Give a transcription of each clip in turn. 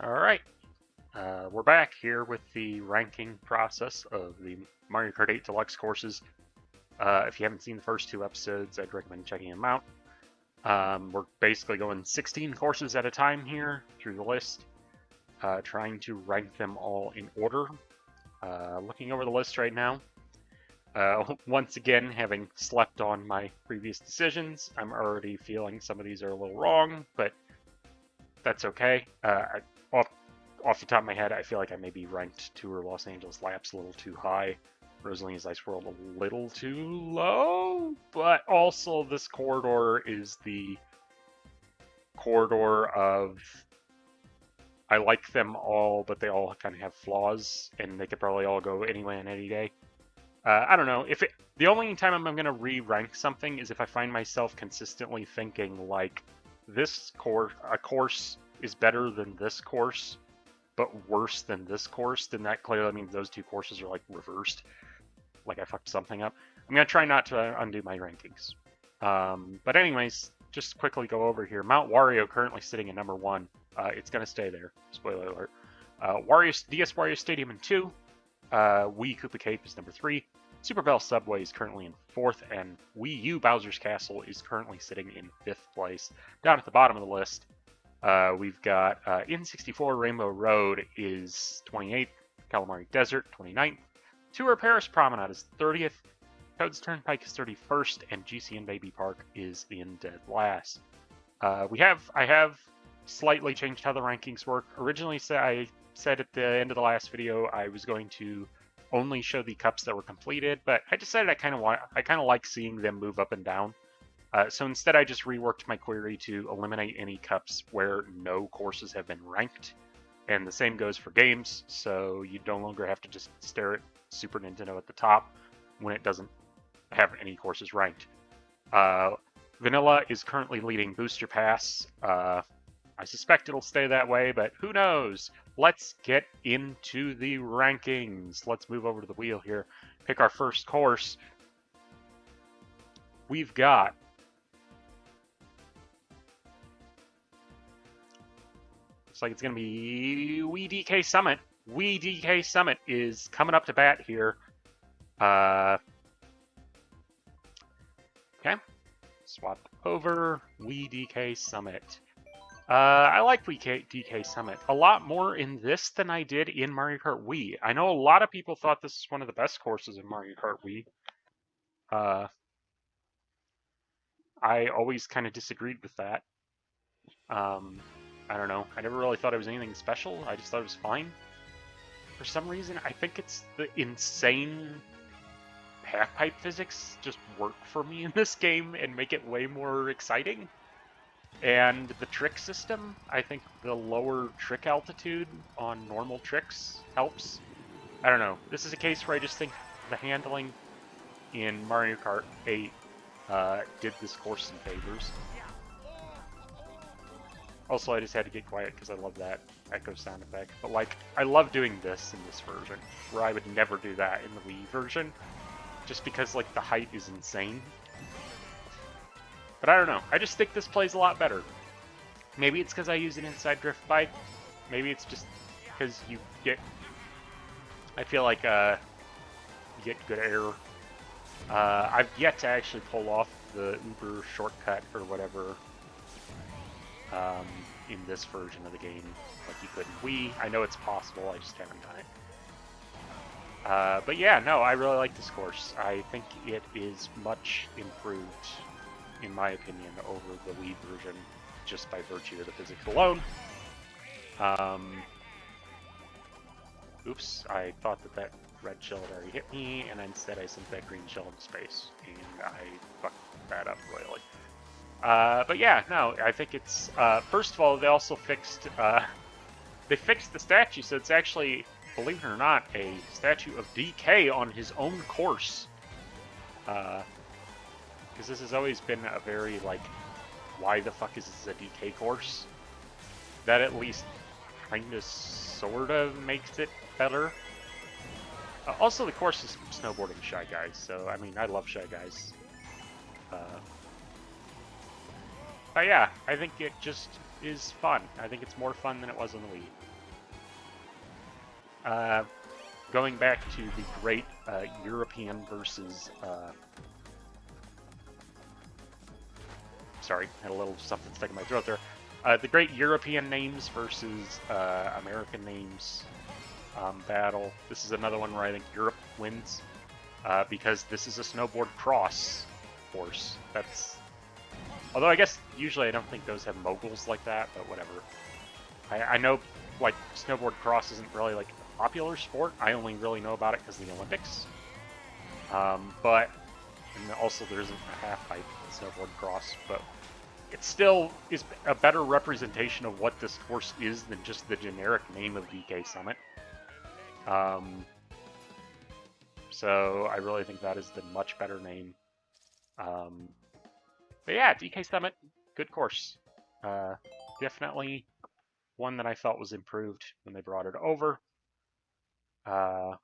Alright, we're back here with the ranking process of the Mario Kart 8 Deluxe courses. If you haven't seen the first two episodes, I'd recommend checking them out. We're basically going 16 courses at a time here through the list, trying to rank them all in order. Looking over the list right now, once again, having slept on my previous decisions, I'm already feeling some of these are a little wrong, but that's okay. Off the top of my head, I feel like I maybe ranked Tour Los Angeles Laps a little too high, Rosalina's Ice World a little too low, but also this corridor is the corridor of I like them all, but they all kind of have flaws, and they could probably all go anyway on any day. I don't know. The only time I'm going to re-rank something is if I find myself consistently thinking like this course is better than this course, but worse than this course, then that clearly means those two courses are like reversed. Like I fucked something up. I'm going to try not to undo my rankings. But anyways, just quickly go over here. Mount Wario currently sitting at number 1. It's going to stay there. Spoiler alert. DS Wario Stadium in 2. Wii Koopa Cape is number 3. Super Bell Subway is currently in 4th, and Wii U Bowser's Castle is currently sitting in 5th place. Down at the bottom of the list, we've got N64 Rainbow Road is 28th, Calamari Desert 29th, Tour Paris Promenade is 30th, Toad's Turnpike is 31st, and GCN Baby Park is in dead last. I have slightly changed how the rankings work. Originally, I said at the end of the last video I was going to only show the cups that were completed, but I decided I kind of like seeing them move up and down. So instead, I just reworked my query to eliminate any cups where no courses have been ranked. And the same goes for games, so you no longer have to just stare at Super Nintendo at the top when it doesn't have any courses ranked. Vanilla is currently leading Booster Pass. I suspect it'll stay that way, but who knows? Let's get into the rankings. Let's move over to the wheel here. Pick our first course. We've got looks like it's going to be Wii DK Summit. Wii DK Summit is coming up to bat here. Okay. Swap over. Wii DK Summit. I like Wii DK Summit a lot more in this than I did in Mario Kart Wii. I know a lot of people thought this is one of the best courses in Mario Kart Wii. I always kind of disagreed with that. I don't know. I never really thought it was anything special. I just thought it was fine. For some reason, I think it's the insane half-pipe physics just work for me in this game and make it way more exciting. And the trick system, I think the lower trick altitude on normal tricks helps. I don't know. This is a case where I just think the handling in Mario Kart 8 did this course some favors. Also, I just had to get quiet because I love that echo sound effect. But, like, I love doing this in this version, where I would never do that in the Wii version, just because, like, the height is insane. But I don't know. I just think this plays a lot better. Maybe it's because I use an inside drift bike. Maybe it's just because you get... I feel like you get good air. I've yet to actually pull off the Uber shortcut or whatever in this version of the game like you could in Wii. I know it's possible, I just haven't done it. But yeah, no, I really like this course. I think it is much improved, in my opinion, over the Wii version, just by virtue of the physics alone. Oops, I thought that red shell had already hit me, and instead I sent that green shell into space, and I fucked that up royally. But yeah, no, I think it's, first of all, they also fixed, they fixed the statue, so it's actually, believe it or not, a statue of DK on his own course. Because this has always been a very, like, why the fuck is this a DK course? That at least kinda, sorta makes it better. Also, the course is snowboarding Shy Guys, so, I mean, I love Shy Guys. But yeah, I think it just is fun. I think it's more fun than it was on the Wii. Going back to the great European versus... sorry, had a little something stuck in my throat there. The great European names versus American names battle. This is another one where I think Europe wins because this is a snowboard cross course. That's... Although I guess usually I don't think those have moguls like that, but whatever. I know like snowboard cross isn't really like a popular sport. I only really know about it because of the Olympics. But and also there isn't a half pipe snowboard cross, but it still is a better representation of what this course is than just the generic name of DK Summit. So I really think that is the much better name. But yeah, DK Summit, good course. Definitely one that I felt was improved when they brought it over. Not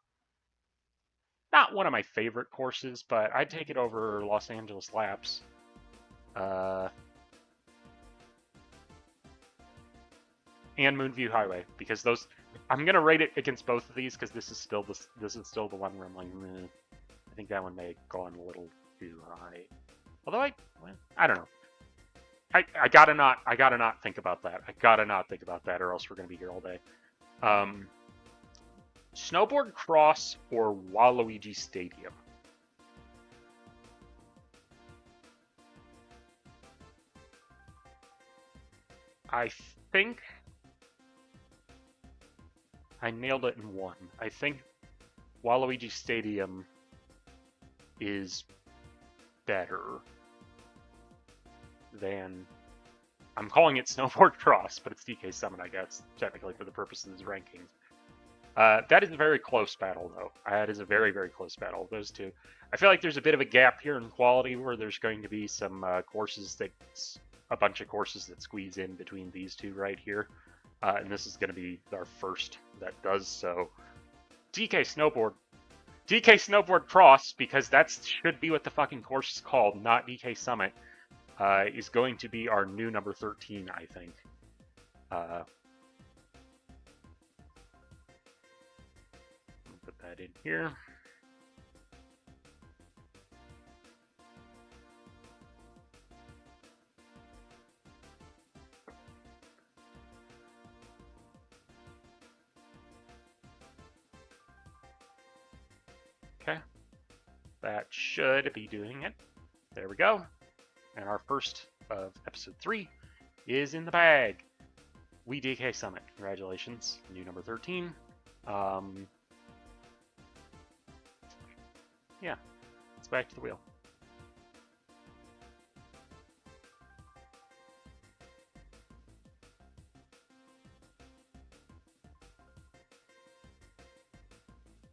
one of my favorite courses, but I'd take it over Los Angeles Laps. And Moonview Highway, because those... I'm gonna rate it against both of these because this is still the one where I'm like, meh. I think that one may have gone a little too high. Although I don't know. I gotta not think about that. I gotta not think about that, or else we're gonna be here all day. Snowboard Cross or Waluigi Stadium? I think I nailed it in one. I think Waluigi Stadium is better than... I'm calling it Snowboard Cross, but it's DK Summit, I guess, technically for the purposes of this rankings. That is a very close battle, though. That is a very, very close battle, those two. I feel like there's a bit of a gap here in quality where there's going to be some courses that... a bunch of courses that squeeze in between these two right here. And this is going to be our first that does so. DK Snowboard Cross, because that should be what the fucking course is called, not DK Summit, is going to be our new number 13, I think. Put that in here. Okay, that should be doing it. There we go. And our first of episode 3 is in the bag. Wii DK Summit. Congratulations, new number 13. Yeah, let's back to the wheel.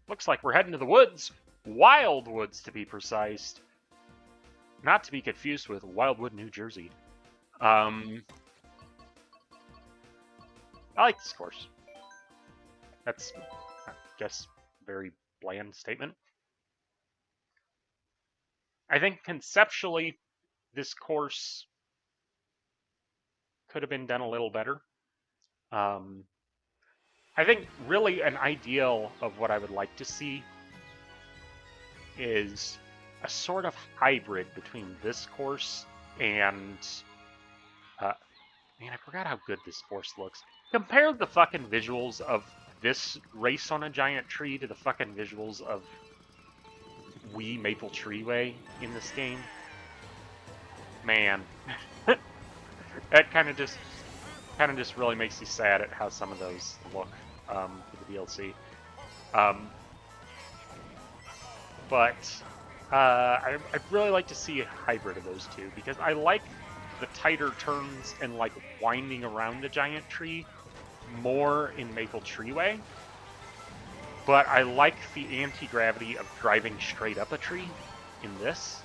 Looks like we're heading to the woods. Wildwoods, to be precise. Not to be confused with Wildwood, New Jersey. I like this course. That's, I guess, a very bland statement. I think conceptually, this course could have been done a little better. I think really an ideal of what I would like to see is a sort of hybrid between this course and... man, I forgot how good this course looks. Compare the fucking visuals of this race on a giant tree to the fucking visuals of Wii Maple Treeway in this game. Man. That kind of just really makes you sad at how some of those look for the DLC. But I'd really like to see a hybrid of those two, because I like the tighter turns and like winding around a giant tree more in Maple Treeway. But I like the anti-gravity of driving straight up a tree in this.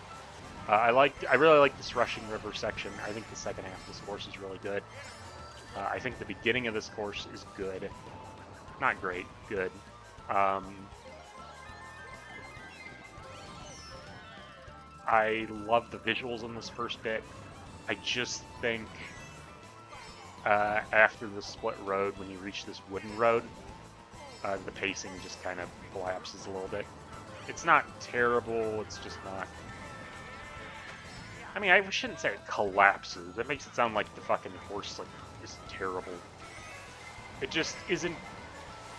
I really like this Rushing River section. I think the second half of this course is really good. I think the beginning of this course is good. Not great, good. I love the visuals in this first bit. I just think after the split road, when you reach this wooden road, the pacing just kind of collapses a little bit. It's not terrible, it's just not... I mean, I shouldn't say it collapses. That makes it sound like the fucking horse, like, is terrible. It just isn't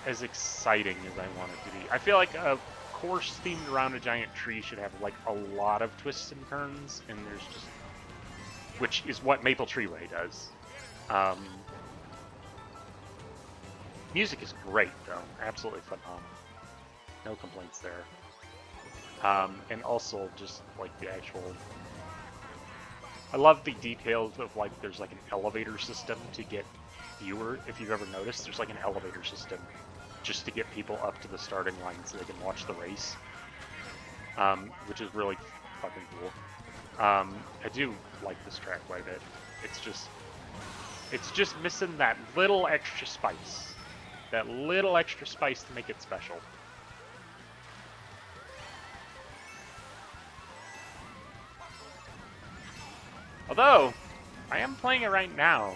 as exciting as I want it to be. I feel like a course themed around a giant tree should have, like, a lot of twists and turns, and there's just... Which is what Maple Treeway does. Music is great, though. Absolutely phenomenal. No complaints there. And also, just, like, the actual... I love the details of, like, there's, like, an elevator system to get viewer. If you've ever noticed, there's, like, an elevator system just to get people up to the starting line so they can watch the race. Which is really fucking cool. I do like this track quite a bit. It's just missing that little extra spice. That little extra spice to make it special. Although, I am playing it right now.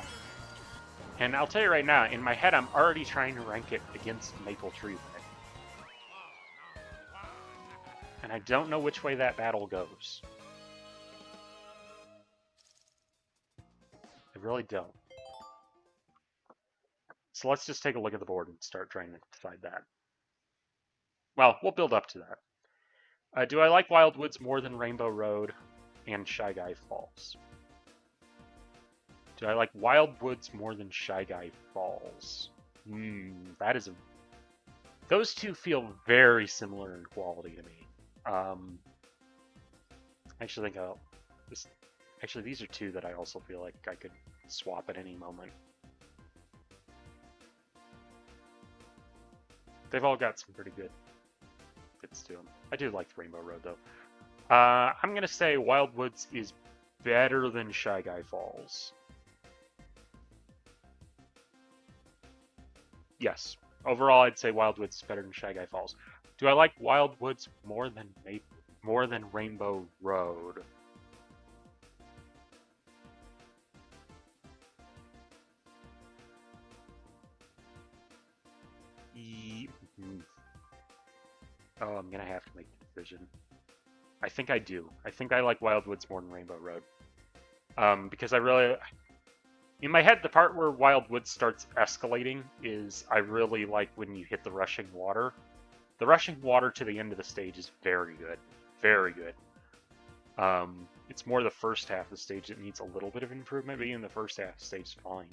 And I'll tell you right now, in my head I'm already trying to rank it against Maple Treeway. And I don't know which way that battle goes. I really don't. So let's just take a look at the board and start trying to decide that. Well, we'll build up to that. Do I like Wild Woods more than Rainbow Road and Shy Guy Falls? Do I like Wild Woods more than Shy Guy Falls? That is a... Those two feel very similar in quality to me. I actually think I'll... Actually, these are two that I also feel like I could swap at any moment. They've all got some pretty good bits to them. I do like Rainbow Road, though. I'm going to say Wild Woods is better than Shy Guy Falls. Yes. Overall, I'd say Wild Woods is better than Shy Guy Falls. Do I like Wild Woods more than Rainbow Road? Oh, I'm gonna have to make the decision. I think I do. I think I like Wild Woods more than Rainbow Road. Because I really... In my head, the part where Wild Woods starts escalating is I really like when you hit the rushing water. The rushing water to the end of the stage is very good. Very good. It's more the first half of the stage that needs a little bit of improvement, but even the first half of the stage is fine.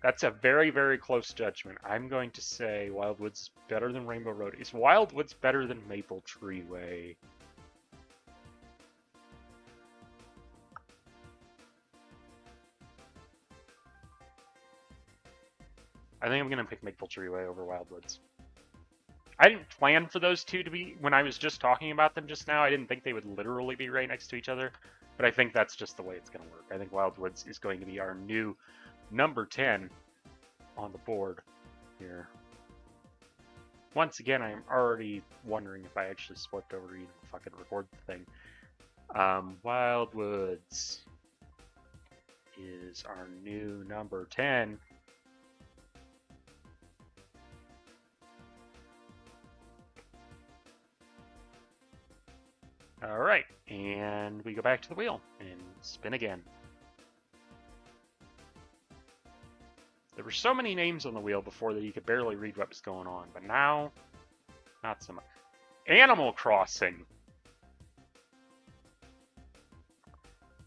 That's a very, very close judgment. I'm going to say Wild Woods better than Rainbow Road. Is Wild Woods better than Maple Treeway? I think I'm going to pick Maple Treeway over Wild Woods. I didn't plan for those two to be, when I was just talking about them just now, I didn't think they would literally be right next to each other, but I think that's just the way it's going to work. I think Wild Woods is going to be our new number 10 on the board here. Once again, I'm already wondering if I actually slipped over to even fucking record the thing. Wild Woods is our new number 10. Alright, and we go back to the wheel and spin again. There were so many names on the wheel before that you could barely read what was going on, but now, not so much. Animal Crossing!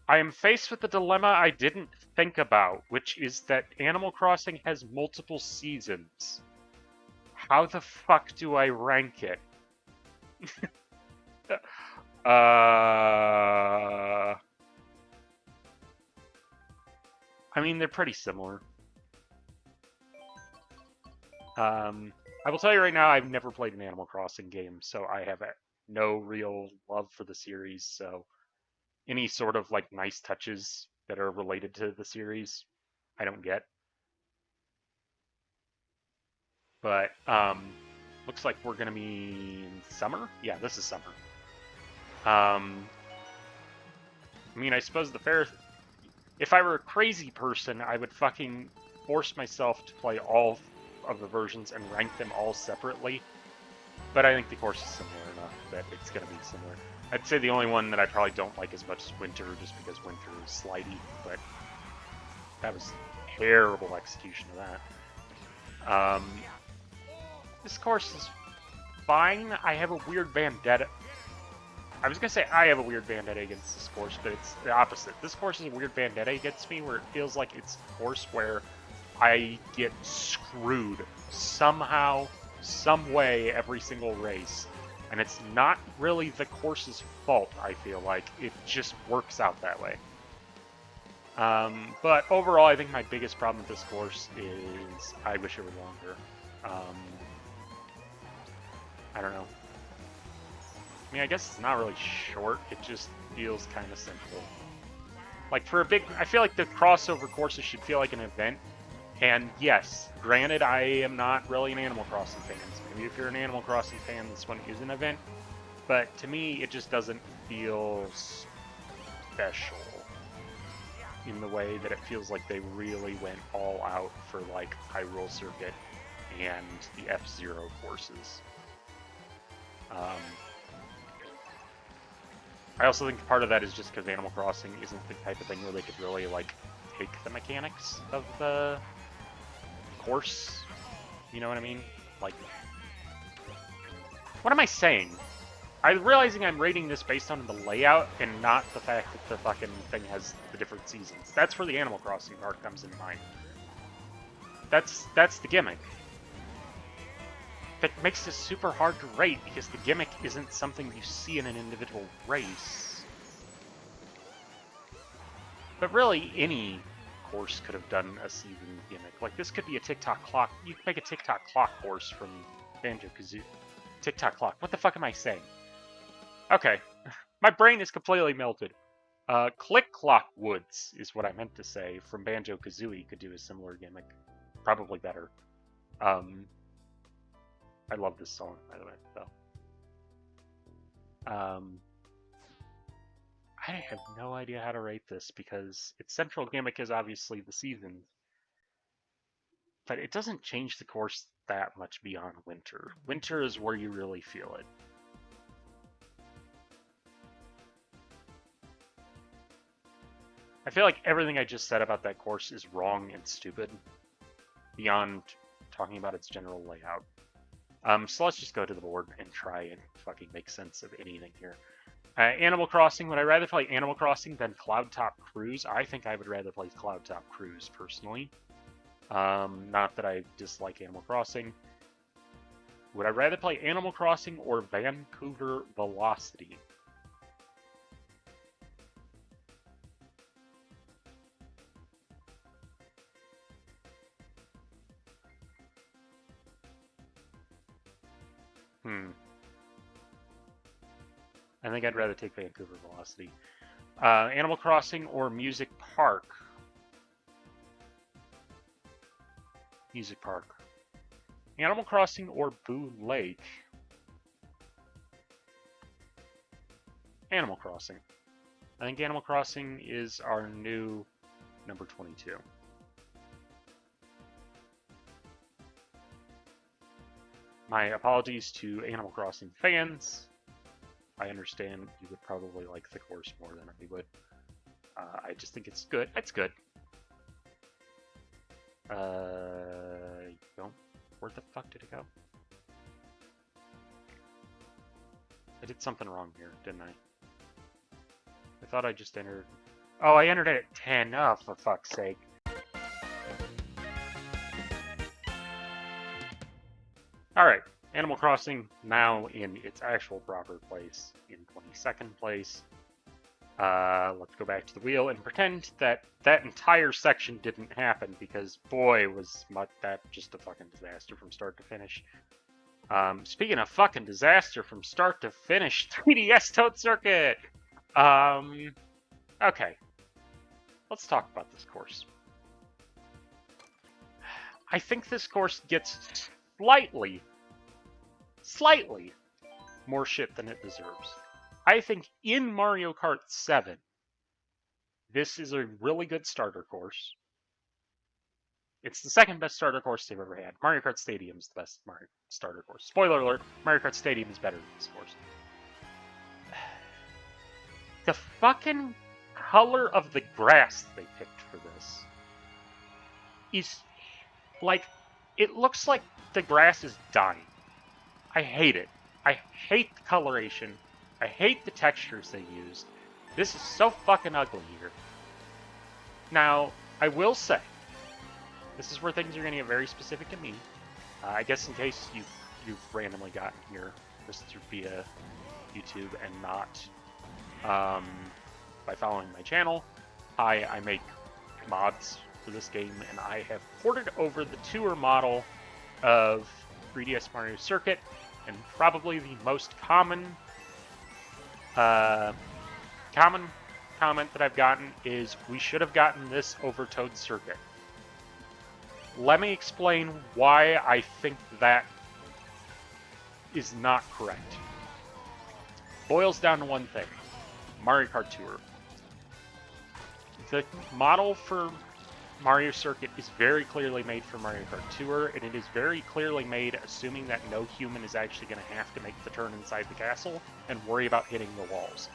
I am faced with the dilemma I didn't think about, which is that Animal Crossing has multiple seasons. How the fuck do I rank it? I mean, they're pretty similar. I will tell you right now, I've never played an Animal Crossing game, so I have no real love for the series, so any sort of, like, nice touches that are related to the series, I don't get. But, looks like we're gonna be in summer? Yeah, this is summer. I mean, I suppose the fair... If I were a crazy person, I would fucking force myself to play all of the versions and rank them all separately. But I think the course is similar enough that it's going to be similar. I'd say the only one that I probably don't like as much is Winter, just because Winter is slidey, but that was terrible execution of that. This course is fine. I have a weird vendetta. I was going to say I have a weird vendetta against this course, but it's the opposite. This course is a weird vendetta against me where it feels like it's a course where I get screwed somehow, some way every single race. And it's not really the course's fault, I feel like. It just works out that way. But overall, I think my biggest problem with this course is I wish it were longer. I don't know. I mean, I guess it's not really short. It just feels kind of simple. Like, for a big... I feel like the crossover courses should feel like an event. And yes, granted, I am not really an Animal Crossing fan. So maybe if you're an Animal Crossing fan, this one is an event. But to me, it just doesn't feel special in the way that it feels like they really went all out for, like, Hyrule Circuit and the F-Zero courses. I also think part of that is just because Animal Crossing isn't the type of thing where they could really, like, take the mechanics of the course. You know what I mean? Like, what am I saying? I'm realizing I'm rating this based on the layout and not the fact that the fucking thing has the different seasons. That's where the Animal Crossing part comes in mind. That's the gimmick. That makes this super hard to rate because the gimmick isn't something you see in an individual race. But really, any course could have done a season gimmick. Like, this could be a TikTok clock. You could make a TikTok clock course from Banjo-Kazooie. TikTok clock. What the fuck am I saying? Okay. My brain is completely melted. Click Clock Woods is what I meant to say from Banjo-Kazooie could do a similar gimmick. Probably better. I love this song, by the way, though. I have no idea how to rate this because its central gimmick is obviously the seasons. But it doesn't change the course that much beyond Winter. Winter is where you really feel it. I feel like everything I just said about that course is wrong and stupid, beyond talking about its general layout. So let's just go to the board and try and fucking make sense of anything here. Animal Crossing, would I rather play Animal Crossing than Cloudtop Cruise? I think I would rather play Cloudtop Cruise, personally. Not that I dislike Animal Crossing. Would I rather play Animal Crossing or Vancouver Velocity? I think I'd rather take Vancouver Velocity. Animal Crossing or Music Park? Music Park. Animal Crossing or Boo Lake? Animal Crossing. I think Animal Crossing is our new number 22. My apologies to Animal Crossing fans. I understand you would probably like the course more than I would. I just think it's good. It's good. Where the fuck did it go? I did something wrong here, didn't I? I thought I just entered... Oh, I entered it at 10. Oh, for fuck's sake. Alright, Animal Crossing now in its actual proper place, in 22nd place. Let's go back to the wheel and pretend that that entire section didn't happen, because boy, was that just a fucking disaster from start to finish. Speaking of fucking disaster from start to finish, 3DS Toad Circuit! Okay. Let's talk about this course. I think this course gets slightly more shit than it deserves. I think in Mario Kart 7, This is a really good starter course. It's the second best starter course they've ever had. Mario Kart Stadium is the best Mario starter course. Spoiler alert, Mario Kart Stadium is better than this course. The fucking color of the grass they picked for this is like, it looks like the grass is dying. I hate it. I hate the coloration. I hate the textures they used. This is so fucking ugly here. Now, I will say, this is where things are going to get very specific to me. I guess in case you've randomly gotten here just via YouTube and not by following my channel. I make mods for this game, and I have ported over the tour model of 3DS Mario Circuit, and probably the most common comment that I've gotten is, we should have gotten this over Toad Circuit. Let me explain why I think that is not correct. Boils down to one thing: Mario Kart Tour. The model for Mario Circuit is very clearly made for Mario Kart Tour, and it is very clearly made assuming that no human is actually going to have to make the turn inside the castle and worry about hitting the walls.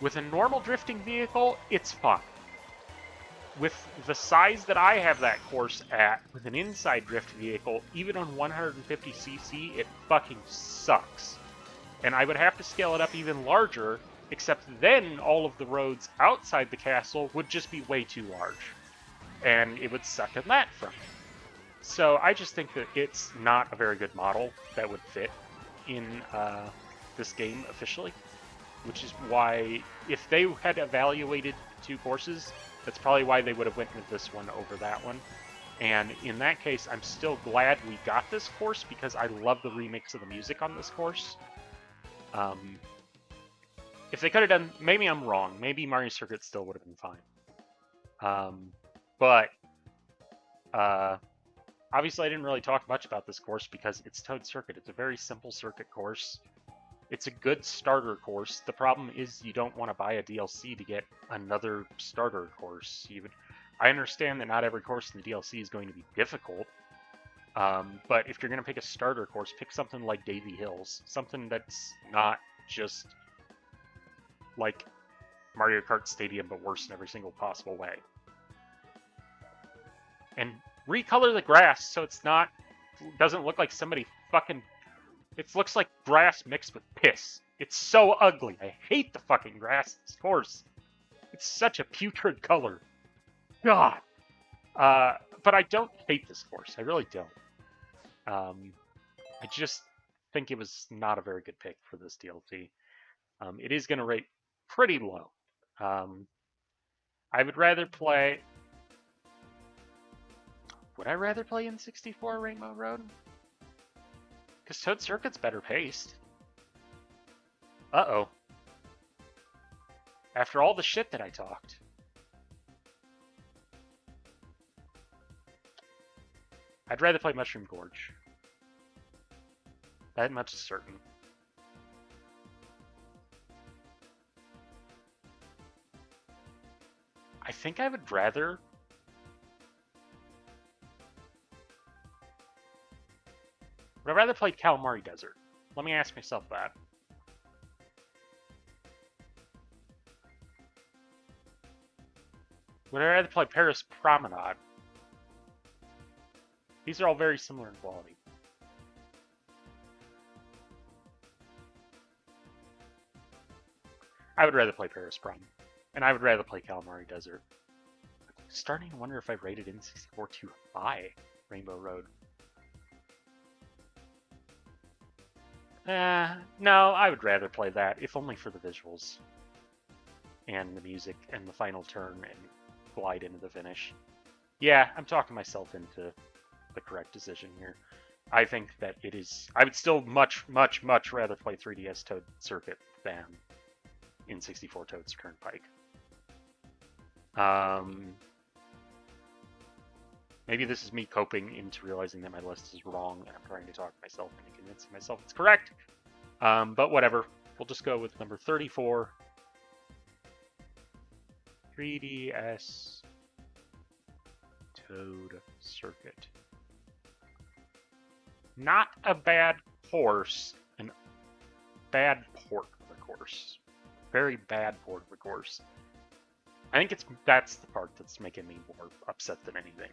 With a normal drifting vehicle, it's fine. With the size that I have that course at, with an inside drift vehicle, even on 150cc, it fucking sucks. And I would have to scale it up even larger, except then all of the roads outside the castle would just be way too large. And it would suck on that front. So I just think that it's not a very good model that would fit in this game officially. Which is why, if they had evaluated two courses, that's probably why they would have went with this one over that one. And in that case, I'm still glad we got this course, because I love the remix of the music on this course. If they could have done, maybe I'm wrong, maybe Mario Circuit still would have been fine. But obviously I didn't really talk much about this course because it's Toad Circuit. It's a very simple circuit course. It's a good starter course. The problem is you don't want to buy a DLC to get another starter course. I understand that not every course in the DLC is going to be difficult, but if you're going to pick a starter course, pick something like Davy Hills. Something that's not just like Mario Kart Stadium, but worse in every single possible way. And recolor the grass so doesn't look like somebody fucking... It looks like grass mixed with piss. It's so ugly. I hate the fucking grass in this course. It's such a putrid color. God. But I don't hate this course. I really don't. I just think it was not a very good pick for this DLC. It is going to rate pretty low. I would rather play... Would I rather play N64 Rainbow Road? Because Toad Circuit's better paced. Uh-oh. After all the shit that I talked. I'd rather play Mushroom Gorge. That much is certain. I think I would rather... Would I rather play Calamari Desert? Let me ask myself that. Would I rather play Paris Promenade? These are all very similar in quality. I would rather play Paris Prom. And I would rather play Calamari Desert. I'm starting to wonder if I rated N64 too high Rainbow Road. No, I would rather play that, if only for the visuals. And the music, and the final turn, and glide into the finish. Yeah, I'm talking myself into the correct decision here. I think that it is... I would still much, much, much rather play 3DS Toad Circuit than N64 Toad's Turnpike. Maybe this is me coping into realizing that my list is wrong, and I'm trying to talk myself into convincing myself it's correct. But whatever. We'll just go with number 34. 3DS Toad Circuit. Not a bad course, an bad port of the course. Very bad port of the course. I think that's the part that's making me more upset than anything.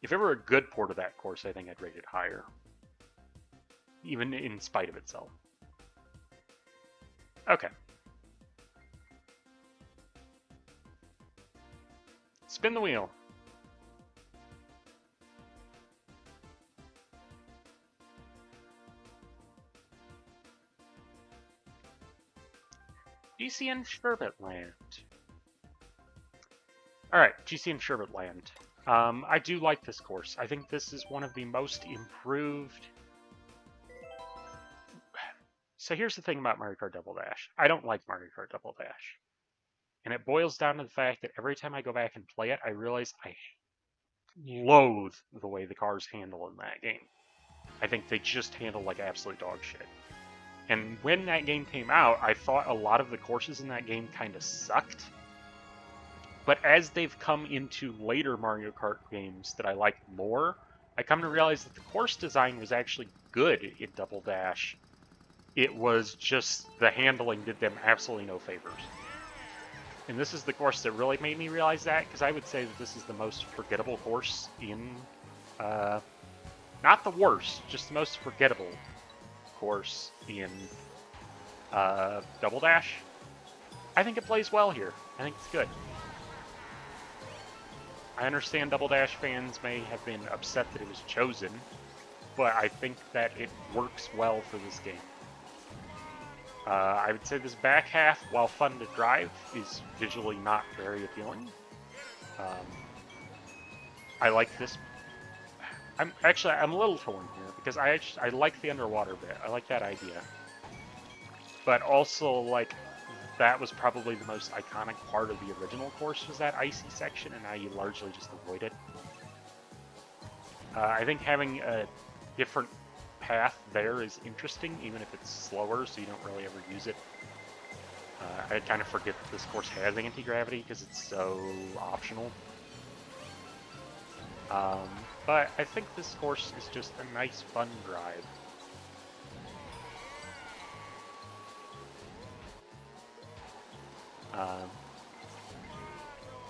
If it were a good port of that course, I think I'd rate it higher. Even in spite of itself. Okay. Spin the wheel. GCN Sherbet Land. Alright, GCN Sherbet Land. I do like this course. I think this is one of the most improved... So here's the thing about Mario Kart Double Dash. I don't like Mario Kart Double Dash. And it boils down to the fact that every time I go back and play it, I realize I loathe the way the cars handle in that game. I think they just handle like absolute dog shit. And when that game came out, I thought a lot of the courses in that game kind of sucked. But as they've come into later Mario Kart games that I like more, I come to realize that the course design was actually good in Double Dash. It was just the handling did them absolutely no favors. And this is the course that really made me realize that, because I would say that this is the most forgettable course in... not the worst, just the most forgettable course in Double Dash. I think it plays well here. I think it's good. I understand Double Dash fans may have been upset that it was chosen, but I think that it works well for this game. I would say this back half, while fun to drive, is visually not very appealing. I like this. I'm a little torn here because I like the underwater bit. I like that idea, but also like that was probably the most iconic part of the original course was that icy section, and now you largely just avoid it. I think having a different path there is interesting, even if it's slower, so you don't really ever use it. I kind of forget that this course has anti-gravity because it's so optional. But I think this course is just a nice, fun drive.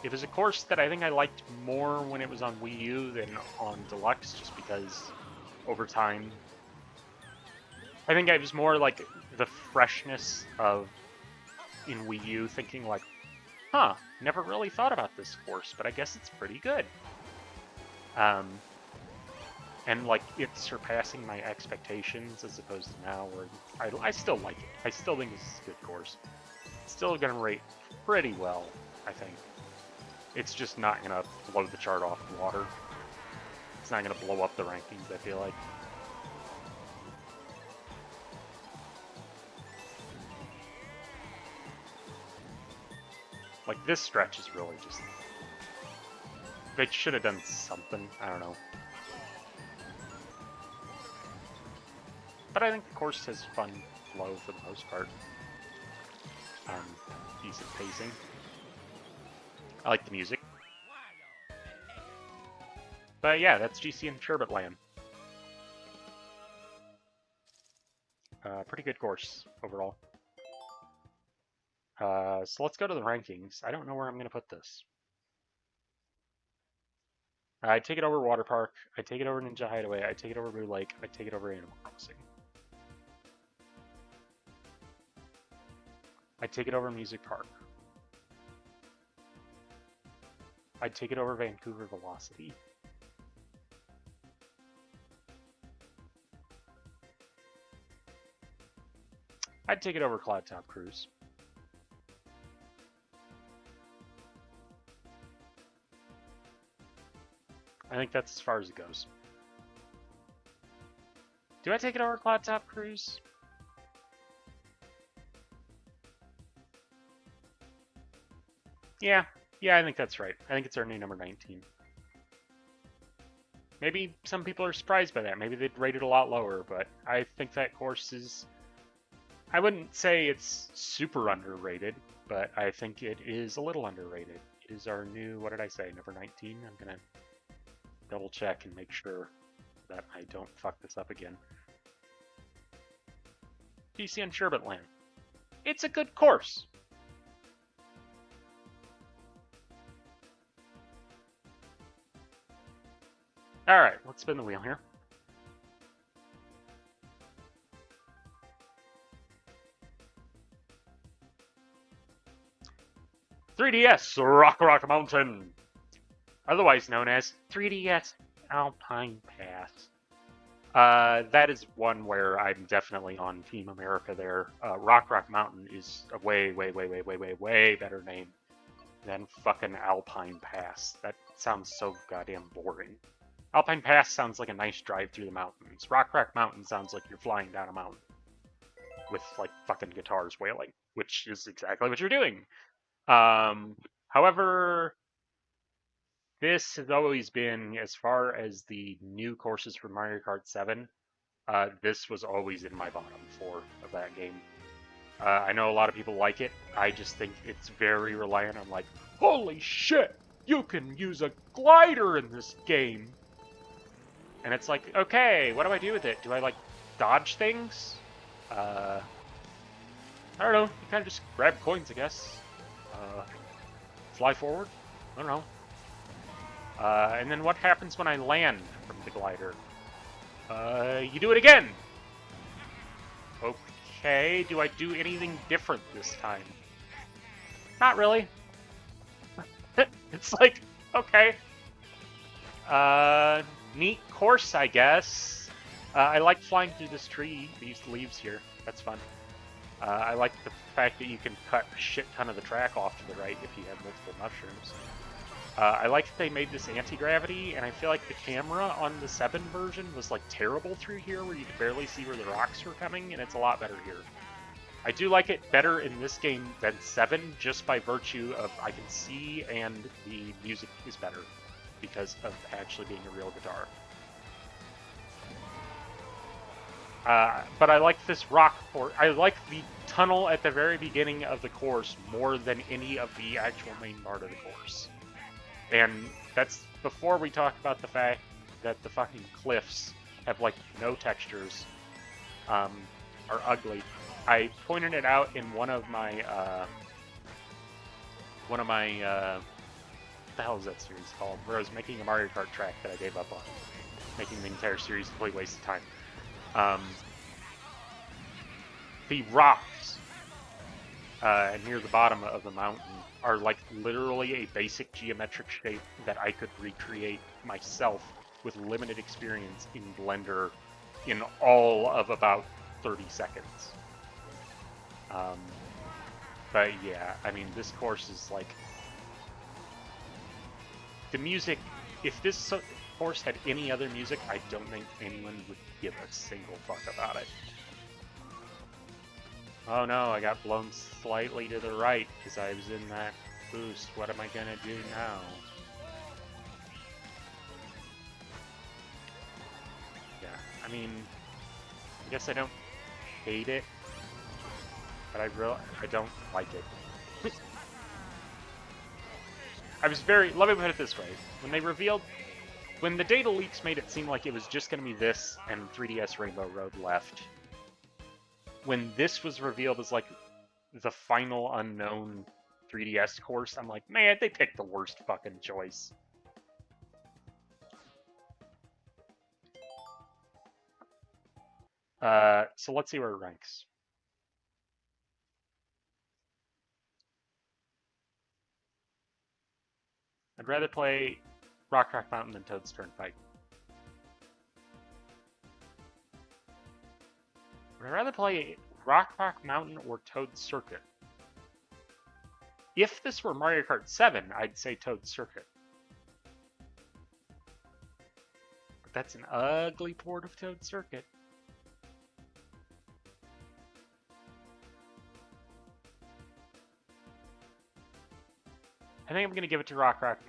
It was a course that I think I liked more when it was on Wii U than on Deluxe, just because over time, I think I was more like the freshness of in Wii U thinking like, huh, never really thought about this course, but I guess it's pretty good. And like it's surpassing my expectations as opposed to now where I still like it. I still think this is a good course. It's still gonna rate pretty well, I think. It's just not gonna blow the chart off the water. It's not gonna blow up the rankings, I feel like. Like this stretch is really just... They should have done something, I don't know. But I think the course has fun flow for the most part. Decent pacing. I like the music. But yeah, that's GCN Sherbet Land. Pretty good course overall. So let's go to the rankings. I don't know where I'm going to put this. I take it over Water Park. I take it over Ninja Hideaway. I take it over Blue Lake. I take it over Animal Crossing. I take it over Music Park. I'd take it over Vancouver Velocity. I'd take it over Cloud Top Cruise. I think that's as far as it goes. Do I take it over Cloud Top Cruise? Yeah, I think that's right. I think it's our new number 19. Maybe some people are surprised by that. Maybe they'd rate it a lot lower, but I think that course is... I wouldn't say it's super underrated, but I think it is a little underrated. It is our new, what did I say, number 19? I'm going to double check and make sure that I don't fuck this up again. GCN Sherbet Land. It's a good course. All right, let's spin the wheel here. "3DS Rock Mountain," otherwise known as 3DS Alpine Pass. That is one where I'm definitely on Team America there. Rock Mountain is a way better name than fucking Alpine Pass. That sounds so goddamn boring. Alpine Pass sounds like a nice drive through the mountains. Rock Mountain sounds like you're flying down a mountain with like fucking guitars wailing, which is exactly what you're doing. However, this has always been, as far as the new courses for Mario Kart 7, this was always in my bottom 4 of that game. I know a lot of people like it. I just think it's very reliant on like, holy shit, you can use a glider in this game. And it's like, okay, what do I do with it? Do I like dodge things? I don't know. You kind of just grab coins, I guess. Fly forward? I don't know. And then what happens when I land from the glider? You do it again! Okay, do I do anything different this time? Not really. It's like, okay. Neat course, I guess. I like flying through this tree, these leaves here. That's fun. I like the fact that you can cut a shit ton of the track off to the right if you have multiple mushrooms. I like that they made this anti-gravity, and I feel like the camera on the 7 version was like terrible through here, where you could barely see where the rocks were coming, and it's a lot better here. I do like it better in this game than 7, just by virtue of I can see and the music is better because of actually being a real guitar. But I like this rock course. I like the tunnel at the very beginning of the course more than any of the actual main part of the course. And that's before we talk about the fact that the fucking cliffs have like no textures, are ugly. I pointed it out in one of my what the hell is that series called? Where I was making a Mario Kart track that I gave up on, making the entire series a complete waste of time. The rocks near the bottom of the mountain are like literally a basic geometric shape that I could recreate myself with limited experience in Blender in all of about 30 seconds. But yeah, I mean, this course is like, the music, if this course had any other music, I don't think anyone would give a single fuck about it. Oh no, I got blown slightly to the right because I was in that boost. What am I gonna do now? Yeah, I mean, I guess I don't hate it, but I don't like it. I was let me put it this way. When the data leaks made it seem like it was just going to be this and 3DS Rainbow Road left, when this was revealed as like the final unknown 3DS course, I'm like, man, they picked the worst fucking choice. So let's see where it ranks. I'd rather play Rock Mountain than Toad's Turnpike. Would I rather play Rock Mountain or Toad's Circuit? If this were Mario Kart 7, I'd say Toad's Circuit. But that's an ugly port of Toad's Circuit. I think I'm going to give it to Rock Mountain.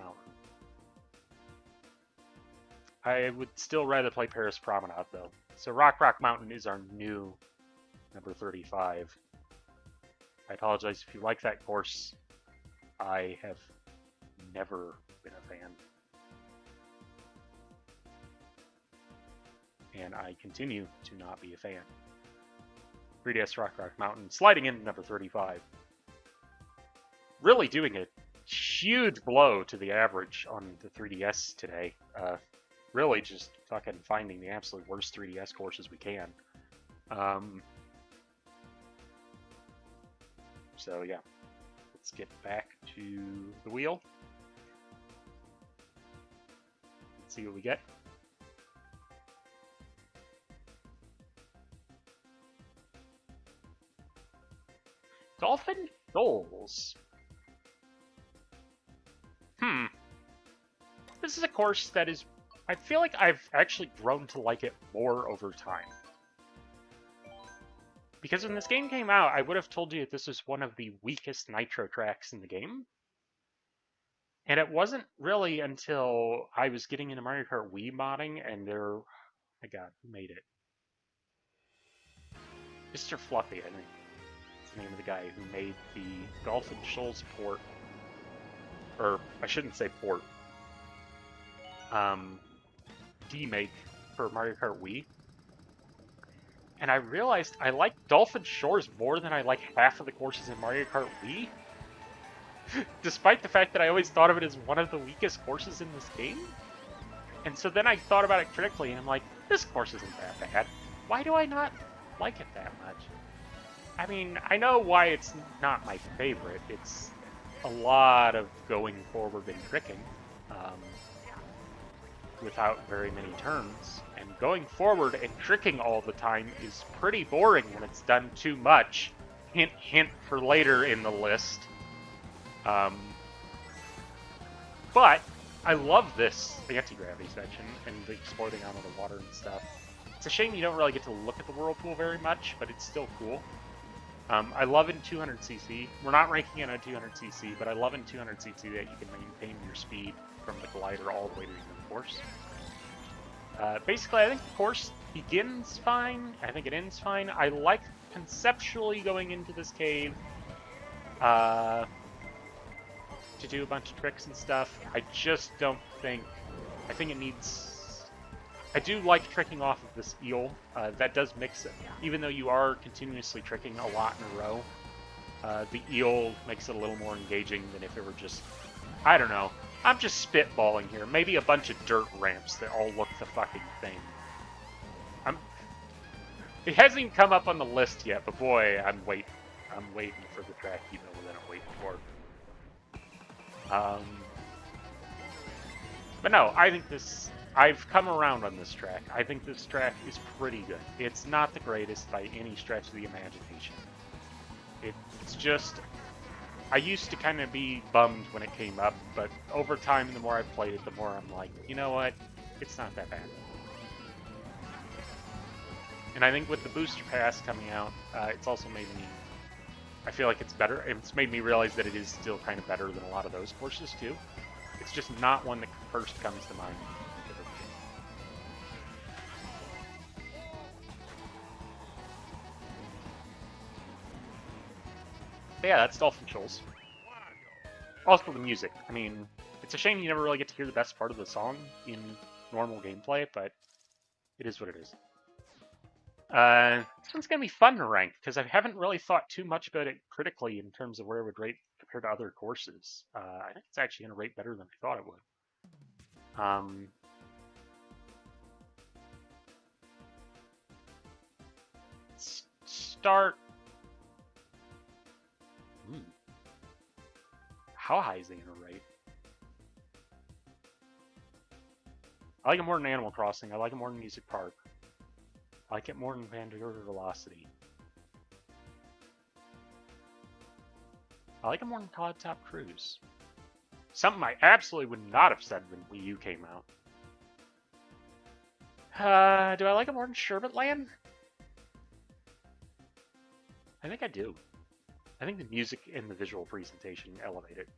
I would still rather play Paris Promenade, though. So Rock Mountain is our new number 35. I apologize if you like that course. I have never been a fan. And I continue to not be a fan. 3DS Rock Mountain, sliding into number 35. Really doing a huge blow to the average on the 3DS today. Really just fucking finding the absolute worst 3DS courses we can. So yeah, let's get back to the wheel. Let's see what we get. Dolphin Shoals. This is a course that is... I feel like I've actually grown to like it more over time. Because when this game came out, I would have told you that this was one of the weakest nitro tracks in the game. And it wasn't really until I was getting into Mario Kart Wii modding and there... Oh my god, who made it? Mr. Fluffy, I think. That's the name of the guy who made the Dolphin Shoals port. Or, I shouldn't say port. Demake for Mario Kart Wii. And I realized I like Dolphin Shores more than I like half of the courses in Mario Kart Wii. Despite the fact that I always thought of it as one of the weakest courses in this game. And so then I thought about it critically and I'm like, this course isn't that bad. Why do I not like it that much? I mean, I know why it's not my favorite. It's a lot of going forward and tricking. Without very many turns. And going forward and tricking all the time is pretty boring when it's done too much. Hint, hint for later in the list. But I love this anti-gravity section and the exploding out of the water and stuff. It's a shame you don't really get to look at the whirlpool very much, but it's still cool. I love in 200cc. We're not ranking it on 200cc, but I love in 200cc that you can maintain your speed from the glider all the way to the end of the course. Basically, I think the course begins fine. I think it ends fine. I like conceptually going into this cave to do a bunch of tricks and stuff. I just don't think... I think it needs... I do like tricking off of this eel. That does mix it. Even though you are continuously tricking a lot in a row, the eel makes it a little more engaging than if it were just... I don't know. I'm just spitballing here. Maybe a bunch of dirt ramps that all look the fucking same. It hasn't even come up on the list yet, but boy, I'm waiting. I'm waiting for the track you know that I'm waiting for. But no, I think this... I've come around on this track. I think this track is pretty good. It's not the greatest by any stretch of the imagination. It's just... I used to kind of be bummed when it came up, but over time, the more I've played it, the more I'm like, you know what? It's not that bad. And I think with the booster pass coming out, it's also made me... I feel like it's better. It's made me realize that it is still kind of better than a lot of those courses, too. It's just not one that first comes to mind. But yeah, that's Dolphin Shoals. Also the music. I mean, it's a shame you never really get to hear the best part of the song in normal gameplay, but it is what it is. This one's going to be fun to rank, because I haven't really thought too much about it critically in terms of where it would rate compared to other courses. I think it's actually going to rate better than I thought it would. Let's start... How high is it going to rate? I like it more than Animal Crossing. I like it more than Music Park. I like it more than Vanguard Velocity. I like it more than Cloud Top Cruise. Something I absolutely would not have said when Wii U came out. Do I like it more than Sherbet Land? I think I do. I think the music and the visual presentation elevate it.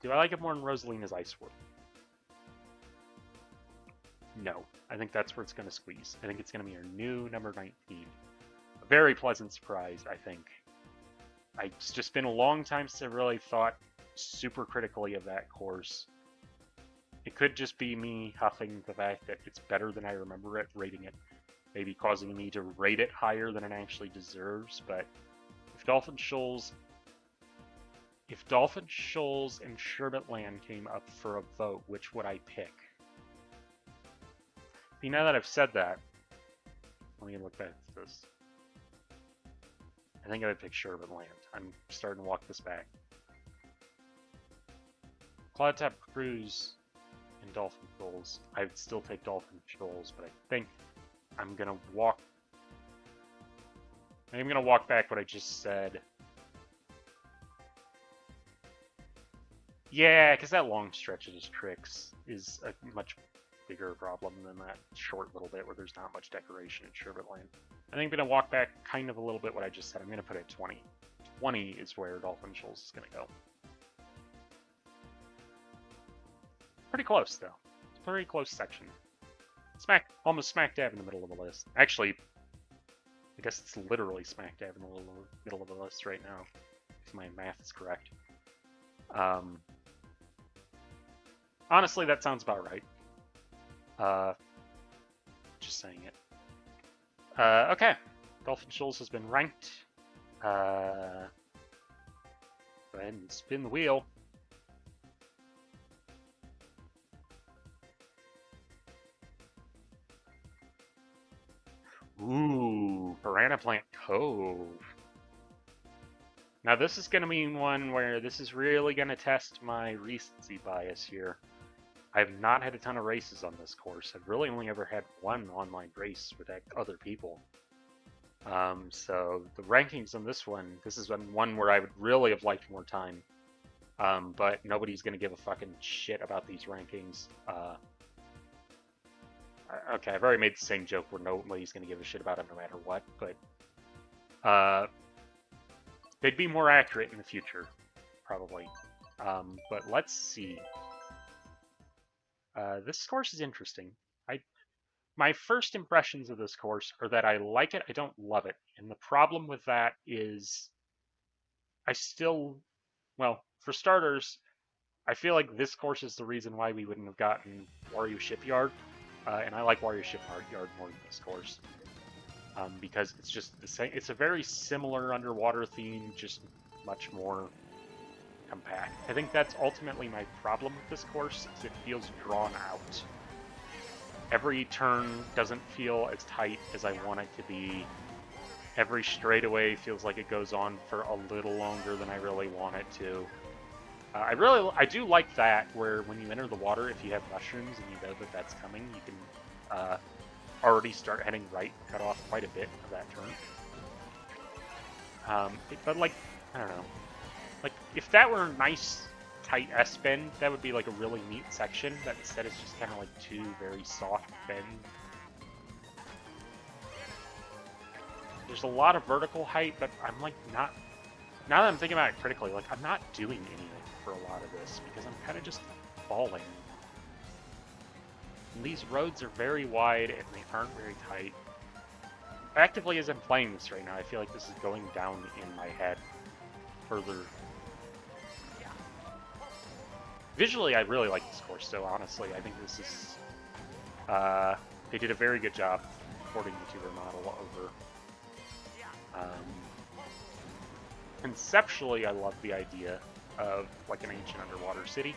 Do I like it more than Rosalina's Ice World? No. I think that's where it's going to squeeze. I think it's going to be our new number 19. A very pleasant surprise, I think. It's just been a long time since I really thought super critically of that course. It could just be me huffing the fact that it's better than I remember it, rating it, maybe causing me to rate it higher than it actually deserves, but if Dolphin Shoals and Sherbet Land came up for a vote, which would I pick? See, now that I've said that, let me look back at this. I think I would pick Sherbet Land. I'm starting to walk this back. Cloud Tap Cruise and Dolphin Shoals. I would still take Dolphin Shoals, but I think I'm gonna walk back what I just said. Yeah, because that long stretch of his tricks is a much bigger problem than that short little bit where there's not much decoration in Sherbet Land. I think I'm going to walk back kind of a little bit what I just said. I'm going to put it at 20. 20 is where Dolphin Shoals is going to go. Pretty close, though. It's a pretty close section. Almost smack dab in the middle of the list. Actually, I guess it's literally smack dab in the middle of the list right now, if my math is correct. Honestly, that sounds about right. Just saying it. Okay. Dolphin Shoals has been ranked. Go ahead and spin the wheel. Ooh, Piranha Plant Cove. Now this is going to be one where this is really going to test my recency bias here. I've not had a ton of races on this course. I've really only ever had one online race with other people. So the rankings on this is one where I would really have liked more time. But nobody's going to give a fucking shit about these rankings. Okay, I've already made the same joke where nobody's going to give a shit about it no matter what, but they'd be more accurate in the future, probably. But let's see. This course is interesting. My first impressions of this course are that I like it, I don't love it. And the problem with that is well, for starters, I feel like this course is the reason why we wouldn't have gotten Wario Shipyard. And I like Wario Shipyard more than this course. Because it's just the same. It's a very similar underwater theme, just much more compact. I think that's ultimately my problem with this course, is it feels drawn out. Every turn doesn't feel as tight as I want it to be. Every straightaway feels like it goes on for a little longer than I really want it to. I do like that, where when you enter the water, if you have mushrooms and you know that that's coming, you can already start heading right, cut off quite a bit of that turn. But like, I don't know. Like, if that were a nice, tight S-bend, that would be like a really neat section, but instead it's just kind of like two very soft bends. There's a lot of vertical height, but I'm like not... Now that I'm thinking about it critically, like, I'm not doing anything for a lot of this, because I'm kind of just falling. And these roads are very wide, and they aren't very tight. Actively, as I'm playing this right now, I feel like this is going down in my head further. Visually, I really like this course, so honestly, I think this is... they did a very good job porting the tuber model over. Conceptually, I love the idea of like an ancient underwater city,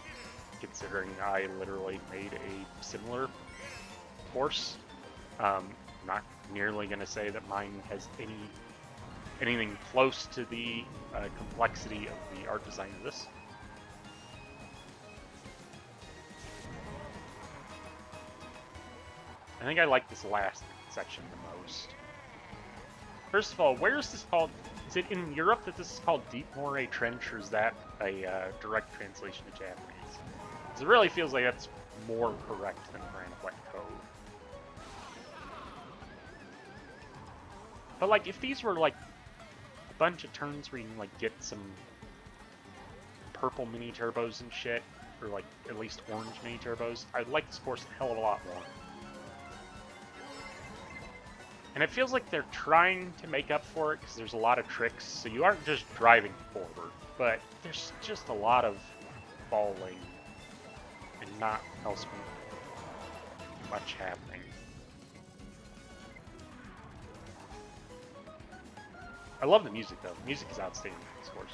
considering I literally made a similar course. Not nearly going to say that mine has anything close to the complexity of the art design of this. I think I like this last section the most. First of all, where is this called? Is it in Europe that this is called Deep Moray Trench, or is that a direct translation to Japanese? Because it really feels like that's more correct than Piranha Plant Cove. But like, if these were like a bunch of turns where you can like get some purple mini turbos and shit, or like at least orange mini turbos, I'd like this course a hell of a lot more. And it feels like they're trying to make up for it because there's a lot of tricks, so you aren't just driving forward, but there's just a lot of falling and not else much happening. I love the music, though. The music is outstanding in these course.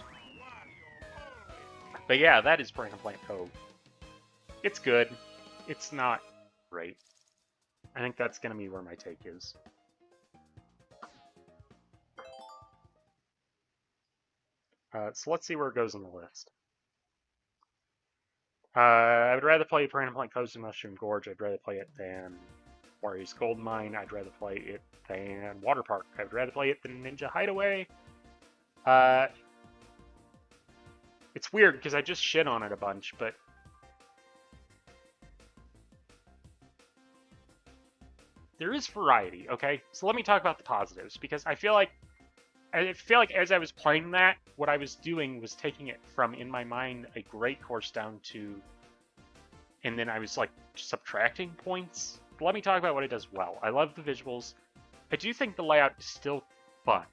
But yeah, that is Piranha Plant Cove. It's good. It's not great. I think that's going to be where my take is. So let's see where it goes on the list. I would rather play Piranha Plant Cove than Mushroom Gorge. I'd rather play it than Warrior's Gold Mine. I'd rather play it than Water Park. I'd rather play it than Ninja Hideaway. It's weird because I just shit on it a bunch, but there is variety, okay? So let me talk about the positives, because I feel like as I was playing that, what I was doing was taking it from, in my mind, a great course down to, and then I was like subtracting points. But let me talk about what it does well. I love the visuals. I do think the layout is still fun.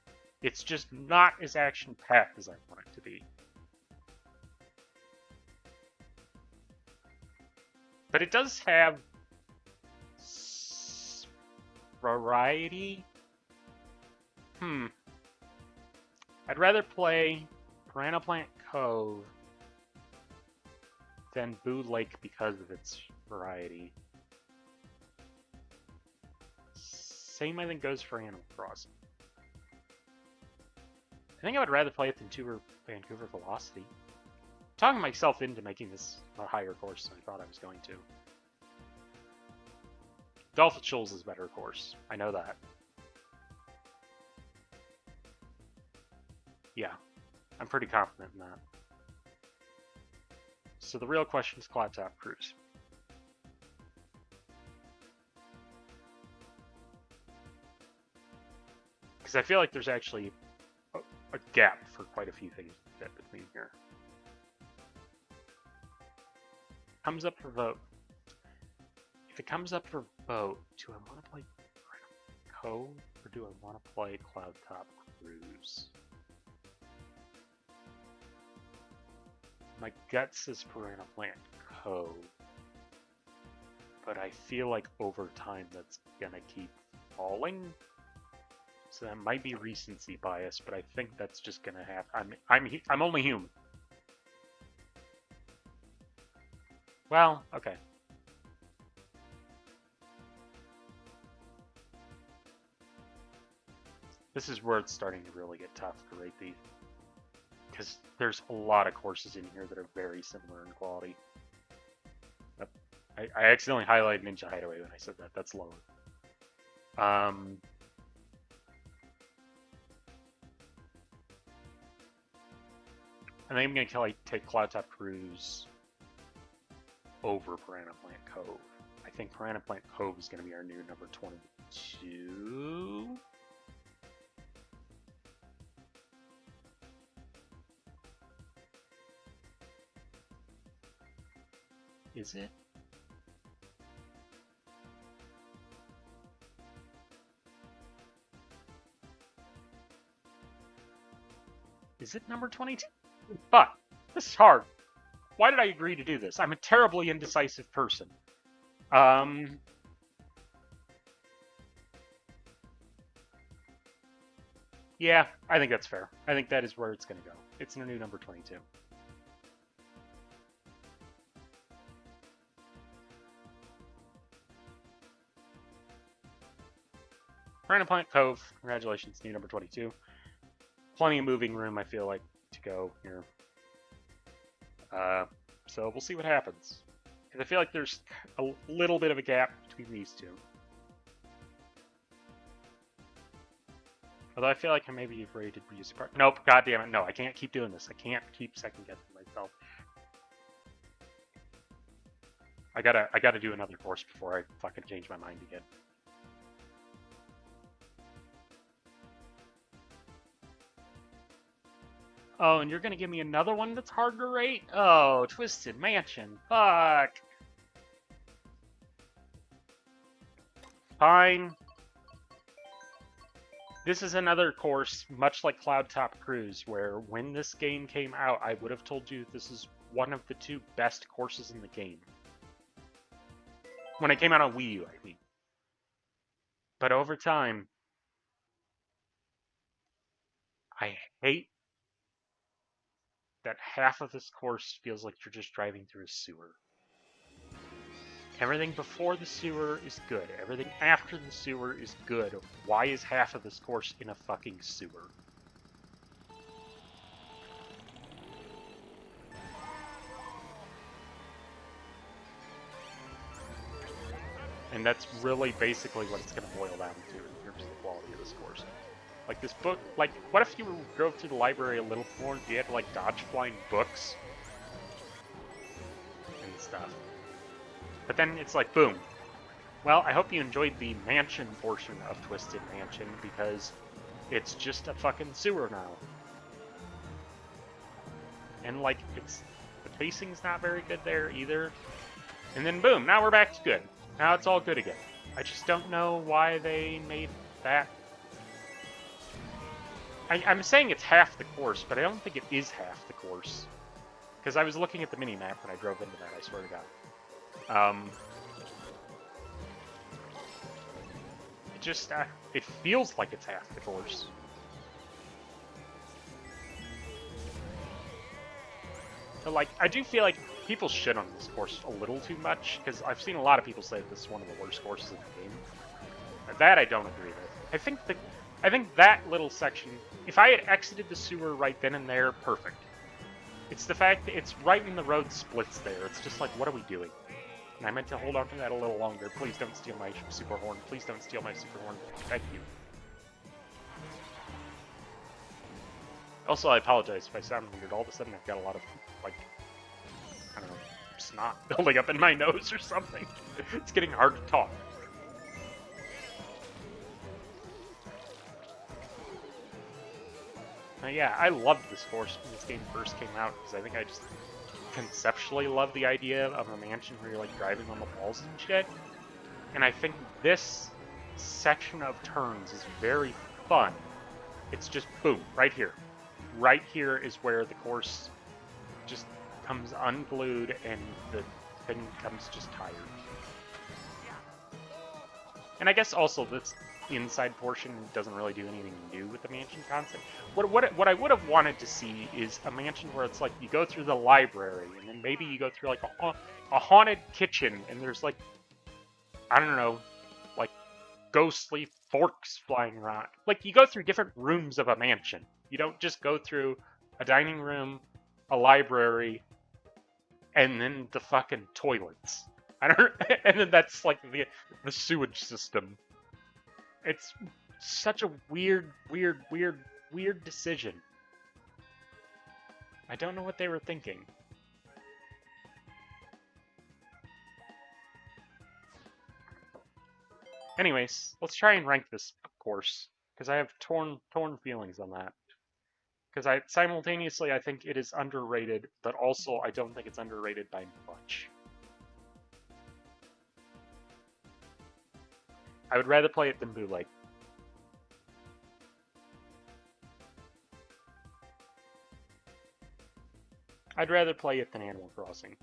It's just not as action-packed as I want it to be. But it does have variety. I'd rather play Piranha Plant Cove than Boo Lake because of its variety. Same, I think, goes for Animal Crossing. I think I would rather play it than Vancouver Velocity. I'm talking myself into making this a higher course than I thought I was going to. Dolphin Shoals is a better course. I know that. Yeah, I'm pretty confident in that. So the real question is Cloud Top Cruise. Because I feel like there's actually a gap for quite a few things to fit between here. Comes up for vote. If it comes up for vote, do I want to play Cove or do I want to play Cloud Top Cruise? My gut says Piranha Plant Cove, but I feel like over time that's gonna keep falling. So that might be recency bias, but I think that's just gonna happen. I'm only human. Well, okay. This is where it's starting to really get tough to rate these, because there's a lot of courses in here that are very similar in quality. I accidentally highlighted Ninja Hideaway when I said that. That's lower. I think I'm going to take Cloud Top Cruise over Piranha Plant Cove. I think Piranha Plant Cove is going to be our new number 22. Is it? Is it number 22? But this is hard. Why did I agree to do this? I'm a terribly indecisive person. Yeah, I think that's fair. I think that is where it's going to go. It's a new number 22. Piranha Plant Cove, congratulations, new number 22. Plenty of moving room, I feel like, to go here. So we'll see what happens. Because I feel like there's a little bit of a gap between these two. Although I feel like I maybe have rated Music Park. Nope, goddammit, no, I can't keep doing this. I can't keep second guessing myself. I gotta do another course before I fucking change my mind again. Oh, and you're gonna give me another one that's hard to rate? Oh, Twisted Mansion. Fuck. Fine. This is another course, much like Cloud Top Cruise, where when this game came out, I would have told you this is one of the 2 best courses in the game. When it came out on Wii U, I mean. But over time, I hate that half of this course feels like you're just driving through a sewer. Everything before the sewer is good. Everything after the sewer is good. Why is half of this course in a fucking sewer? And that's really basically what it's going to boil down to in terms of the quality of this course. Like this book, like, what if you drove through the library a little more and you had to, like, dodge flying books? And stuff. But then it's like, boom. Well, I hope you enjoyed the mansion portion of Twisted Mansion, because it's just a fucking sewer now. And, like, the pacing's not very good there either. And then boom, now we're back to good. Now it's all good again. I just don't know why they made that. I'm saying it's half the course, but I don't think it is half the course. Because I was looking at the mini-map when I drove into that, I swear to God. It just, it feels like it's half the course. But, like, I do feel like people shit on this course a little too much, because I've seen a lot of people say that this is one of the worst courses in the game. That I don't agree with. I think that little section, if I had exited the sewer right then and there, perfect. It's the fact that it's right when the road splits there. It's just like, what are we doing? And I meant to hold on to that a little longer. Please don't steal my super horn. Please don't steal my super horn. Thank you. Also, I apologize if I sound weird. All of a sudden, I've got a lot of, like, I don't know, snot building up in my nose or something. It's getting hard to talk. Yeah, I loved this course when this game first came out, because I think I just conceptually love the idea of a mansion where you're, like, driving on the walls and shit. And I think this section of turns is very fun. It's just, boom, right here. Right here is where the course just comes unglued and the thing becomes just tired. And I guess also this inside portion doesn't really do anything new with the mansion concept. What I would have wanted to see is a mansion where it's like you go through the library and then maybe you go through like a haunted kitchen and there's like, I don't know, like ghostly forks flying around. Like you go through different rooms of a mansion. You don't just go through a dining room, a library, and then the fucking toilets. I don't, and then that's like the sewage system. It's such a weird decision. I don't know what they were thinking. Anyways, let's try and rank this course, because I have torn feelings on that. Because I simultaneously I think it is underrated, but also I don't think it's underrated by much. I would rather play it than Bootleg. I'd rather play it than Animal Crossing.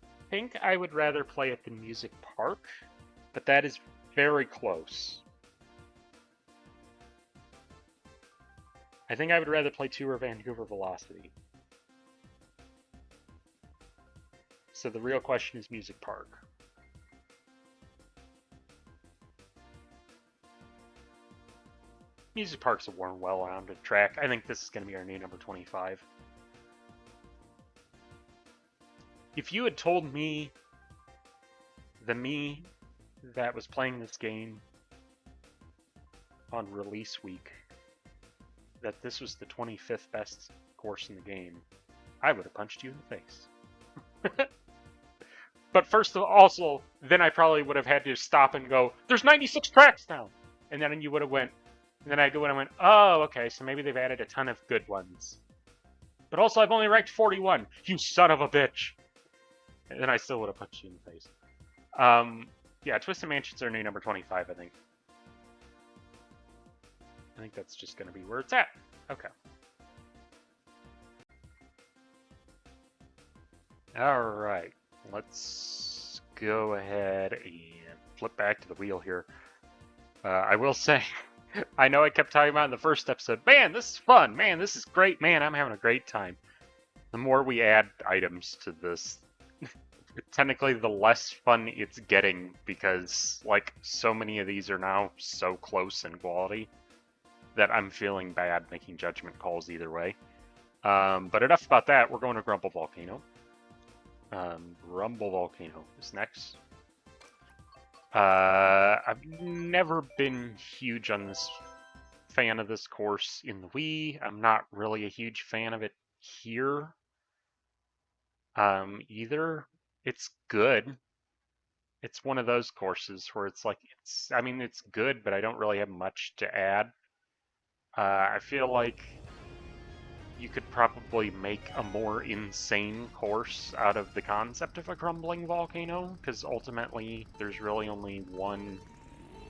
I think I would rather play it than Music Park, but that is very close. I think I would rather play Tour Vancouver Velocity. So the real question is Music Park. Music Park's a warm, well-rounded track. I think this is going to be our new number 25. If you had told me, the me that was playing this game on release week, that this was the 25th best course in the game, I would have punched you in the face. But first of all, also, then I probably would have had to stop and go, there's 96 tracks now! And then you would have went, and then I went, oh, okay, so maybe they've added a ton of good ones. But also, I've only ranked 41. You son of a bitch. And then I still would have punched you in the face. Yeah, Twisted Mansion's our new number 25, I think. I think that's just going to be where it's at. Okay. All right. Let's go ahead and flip back to the wheel here. I will say, I know I kept talking about in the first episode, man, this is fun. Man, this is great. Man, I'm having a great time. The more we add items to this, technically the less fun it's getting because, like, so many of these are now so close in quality that I'm feeling bad making judgment calls either way. But enough about that. We're going to Grumble Volcano. Grumble Volcano is next. I've never been huge on this fan of this course in the Wii. I'm not really a huge fan of it here either. It's good. It's one of those courses where it's like, I mean, it's good, but I don't really have much to add. I feel like you could probably make a more insane course out of the concept of a crumbling volcano, because ultimately there's really only one,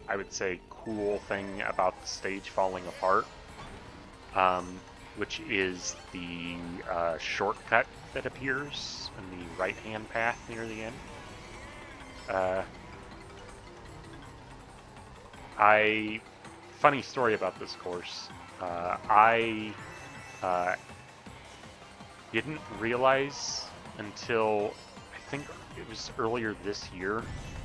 I would say, cool thing about the stage falling apart, which is the shortcut that appears in the right-hand path near the end. Funny story about this course. I didn't realize until I think it was earlier this year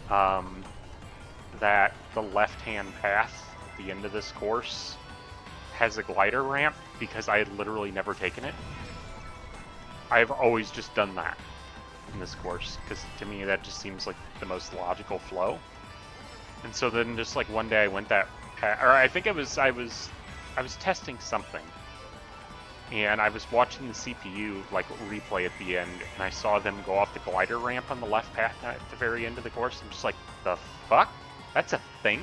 that the left-hand path at the end of this course has a glider ramp because I had literally never taken it. I've always just done that in this course because to me that just seems like the most logical flow. And so then just like one day I went that path, or I think I was testing something. And I was watching the CPU like replay at the end, and I saw them go off the glider ramp on the left path at the very end of the course. I'm just like, the fuck? That's a thing?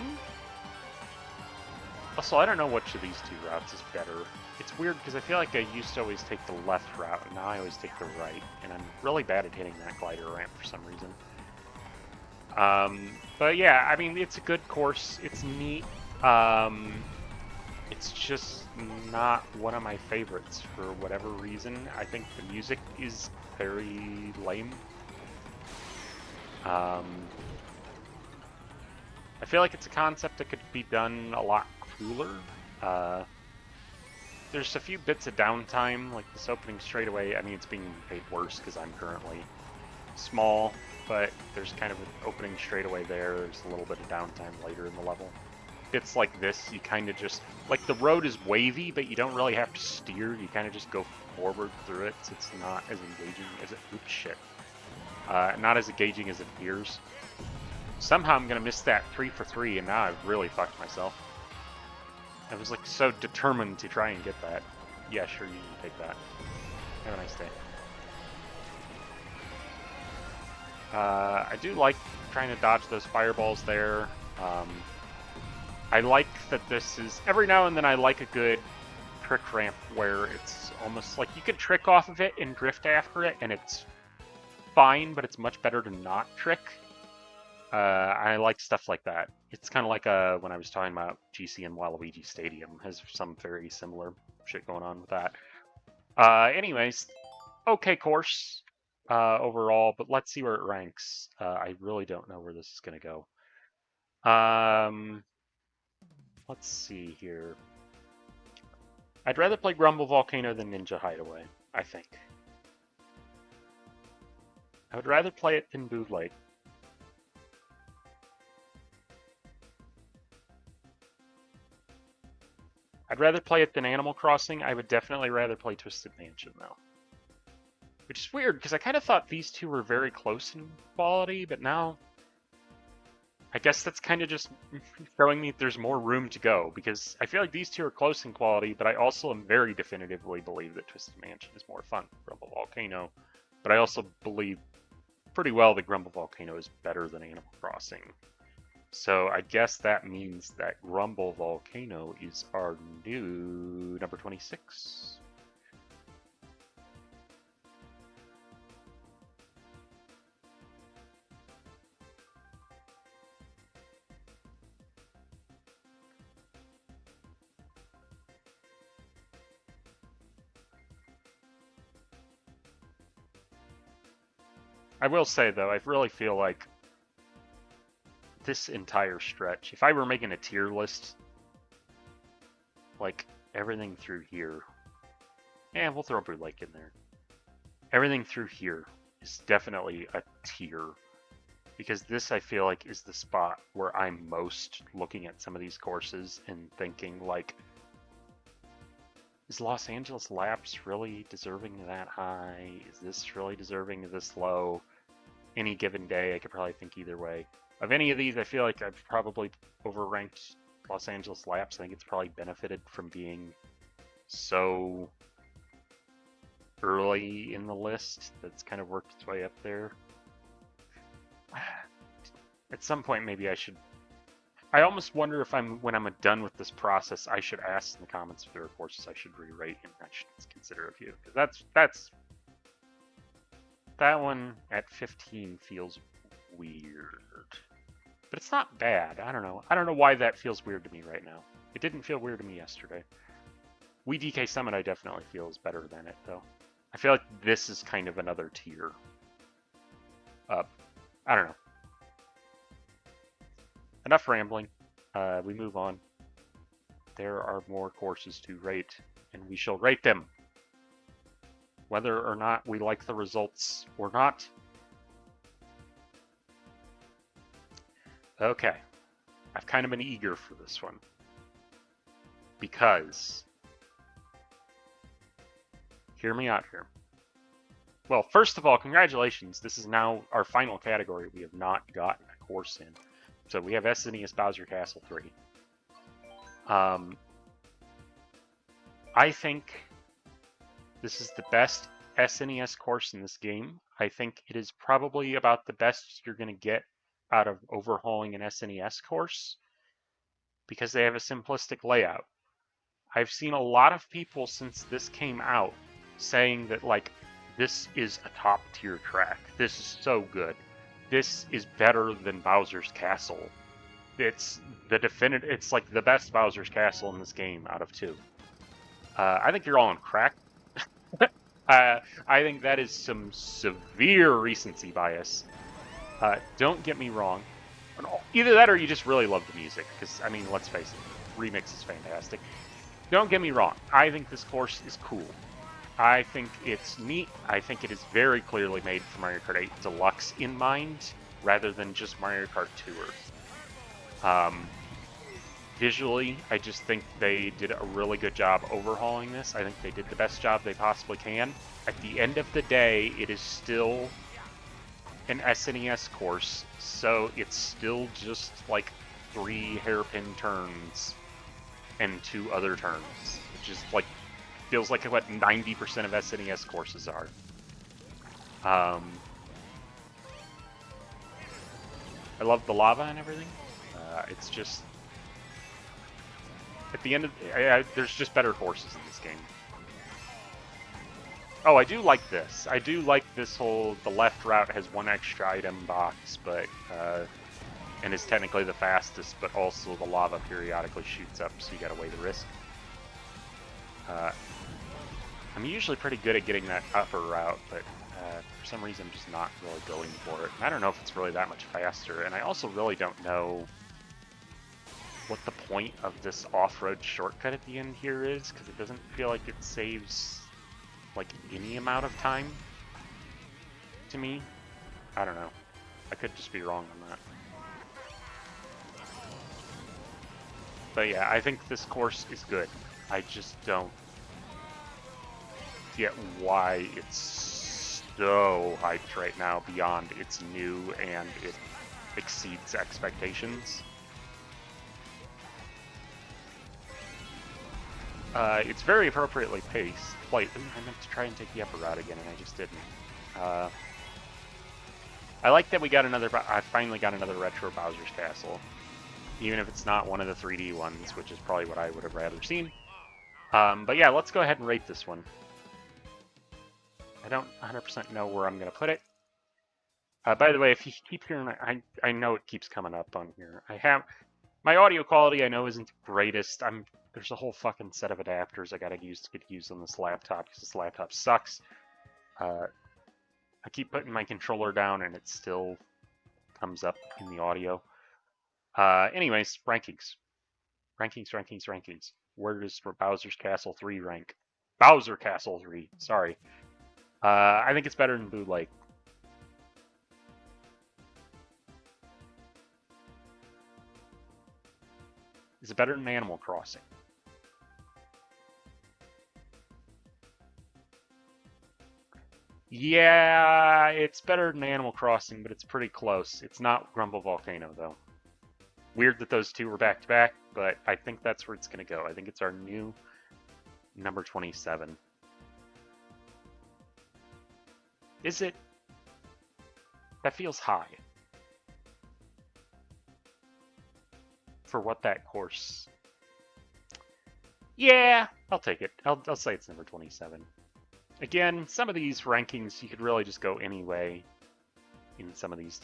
Also, I don't know which of these two routes is better. It's weird because I feel like I used to always take the left route, and now I always take the right, and I'm really bad at hitting that glider ramp for some reason. But yeah, I mean, it's a good course. It's neat. It's just not one of my favorites for whatever reason. I think the music is very lame. I feel like it's a concept that could be done a lot cooler. There's a few bits of downtime, like this opening straightaway. I mean, it's being made worse because I'm currently small, but there's kind of an opening straightaway there. There's a little bit of downtime later in the level. Bits like this, you kind of just, like the road is wavy, but you don't really have to steer. You kind of just go forward through it, so it's not as engaging as it, oops, shit. Not as engaging as it appears. Somehow I'm gonna miss that 3 for 3, and now I've really fucked myself. I was like so determined to try and get that. Yeah, sure, you can take that. Have a nice day. I do like trying to dodge those fireballs there. I like that this is, every now and then I like a good trick ramp where it's almost like you could trick off of it and drift after it and it's fine, but it's much better to not trick. I like stuff like that. It's kind of like when I was talking about GCN Waluigi Stadium, has some very similar shit going on with that. Anyways, okay course overall, but let's see where it ranks. I really don't know where this is going to go. Let's see here. I'd rather play Grumble Volcano than Ninja Hideaway, I think. I would rather play it than Bootleg. I'd rather play it than Animal Crossing. I would definitely rather play Twisted Mansion, though. Which is weird, because I kind of thought these two were very close in quality, but now I guess that's kind of just showing me there's more room to go, because I feel like these two are close in quality, but I also am very definitively believe that Twisted Mansion is more fun than Grumble Volcano. But I also believe pretty well that Grumble Volcano is better than Animal Crossing. So I guess that means that Grumble Volcano is our new number 26. I will say, though, I really feel like this entire stretch, if I were making a tier list, like everything through here, and we'll throw Blue Lake in there. Everything through here is definitely a tier, because this, I feel like, is the spot where I'm most looking at some of these courses and thinking, like, is Los Angeles Laps really deserving that high? Is this really deserving of this low? Any given day, I could probably think either way. Of any of these, I feel like I've probably overranked Los Angeles Laps. I think it's probably benefited from being so early in the list that's kind of worked its way up there. At some point, maybe I should. I almost wonder if when I'm done with this process, I should ask in the comments if there are courses I should rewrite and I should consider a few. Because that one at 15 feels weird. But it's not bad. I don't know. I don't know why that feels weird to me right now. It didn't feel weird to me yesterday. Wii DK Summit I definitely feel is better than it, though. I feel like this is kind of another tier up. I don't know. Enough rambling. We move on. There are more courses to rate, and we shall rate them. Whether or not we like the results or not. Okay. I've kind of been eager for this one. Because... hear me out here. Well, first of all, congratulations. This is now our final category we have not gotten a course in. So we have SNES Bowser Castle 3. I think this is the best SNES course in this game. I think it is probably about the best you're going to get out of overhauling an SNES course because they have a simplistic layout. I've seen a lot of people since this came out saying that, like, this is a top tier track. This is so good. This is better than Bowser's Castle. It's it's like the best Bowser's Castle in this game out of 2. I think you're all on crack. I think that is some severe recency bias. Don't get me wrong. Either that or you just really love the music. Because, I mean, let's face it, Remix is fantastic. Don't get me wrong. I think this course is cool. I think it's neat. I think it is very clearly made for Mario Kart 8 Deluxe in mind, rather than just Mario Kart Tour. Visually, I just think they did a really good job overhauling this. I think they did the best job they possibly can. At the end of the day, it is still an SNES course, so it's still just like 3 hairpin turns and 2 other turns, which is like feels like what 90% of SNES courses are. I love the lava and everything. It's just at the end of there's just better courses in this game. Oh, I do like this. I do like this whole the left route has 1 extra item box, but and is technically the fastest, but also the lava periodically shoots up, so you gotta weigh the risk. I'm usually pretty good at getting that upper route, but for some reason I'm just not really going for it. And I don't know if it's really that much faster, and I also really don't know what the point of this off-road shortcut at the end here is, because it doesn't feel like it saves like any amount of time to me. I don't know. I could just be wrong on that. But yeah, I think this course is good. I just don't get why it's so hyped right now beyond it's new and it exceeds expectations. It's very appropriately paced. Wait, I meant to try and take the upper route again, and I just didn't. I like that we got I finally got another retro Bowser's Castle, even if it's not one of the 3D ones, which is probably what I would have rather seen. But yeah, let's go ahead and rate this one. I don't 100% know where I'm going to put it. By the way, if you keep hearing, I know it keeps coming up on here. My audio quality I know isn't the greatest. There's a whole fucking set of adapters I gotta use to get used on this laptop because this laptop sucks. I keep putting my controller down and it still comes up in the audio. Anyways, rankings. Rankings. Where does Bowser's Castle 3 rank? Bowser Castle 3, sorry. I think it's better than Blue Lake. Is it better than Animal Crossing? Yeah, it's better than Animal Crossing, but it's pretty close. It's not Grumble Volcano, though. Weird that those two were back to back, but I think that's where it's going to go. I think it's our new number 27. Is it? That feels high. For what that course... Yeah, I'll take it. I'll say it's number 27. Again, some of these rankings, you could really just go any way in some of these.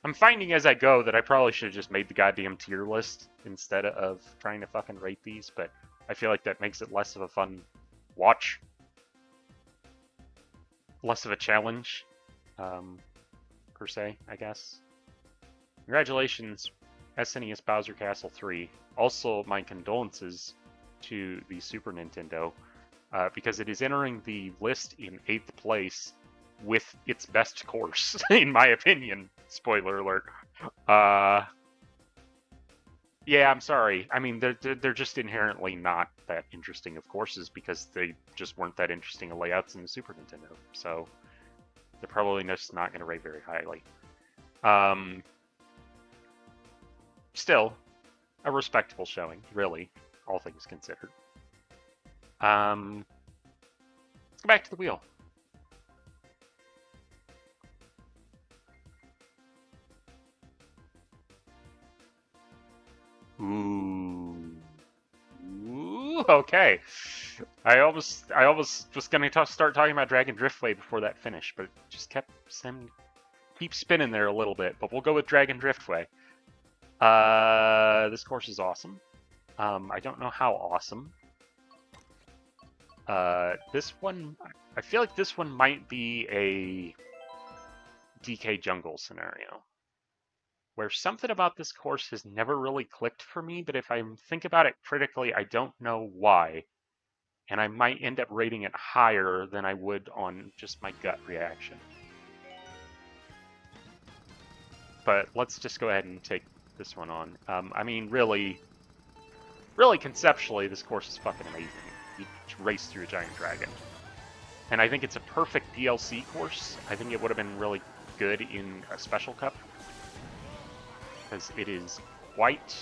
I'm finding as I go that I probably should have just made the goddamn tier list instead of trying to fucking rate these, but I feel like that makes it less of a fun watch. Less of a challenge, per se, I guess. Congratulations, SNES Bowser Castle 3. Also, my condolences to the Super Nintendo, because it is entering the list in 8th place with its best course, in my opinion. Spoiler alert. Yeah, I'm sorry. I mean, they're just inherently not that interesting of courses because they just weren't that interesting of layouts in the Super Nintendo. So they're probably just not going to rate very highly. Still, a respectable showing, really, all things considered. Let's go back to the wheel. Ooh, okay. I almost was gonna start talking about Dragon Driftway before that finished, but it just kept keep spinning there a little bit. But we'll go with Dragon Driftway. This course is awesome. I don't know how awesome. This one, I feel like this one might be a DK Jungle scenario, where something about this course has never really clicked for me, but if I think about it critically, I don't know why. And I might end up rating it higher than I would on just my gut reaction. But let's just go ahead and take this one on. I mean, really conceptually, this course is fucking amazing. You race through a giant dragon. And I think it's a perfect DLC course. I think it would have been really good in a Special Cup, because it is quite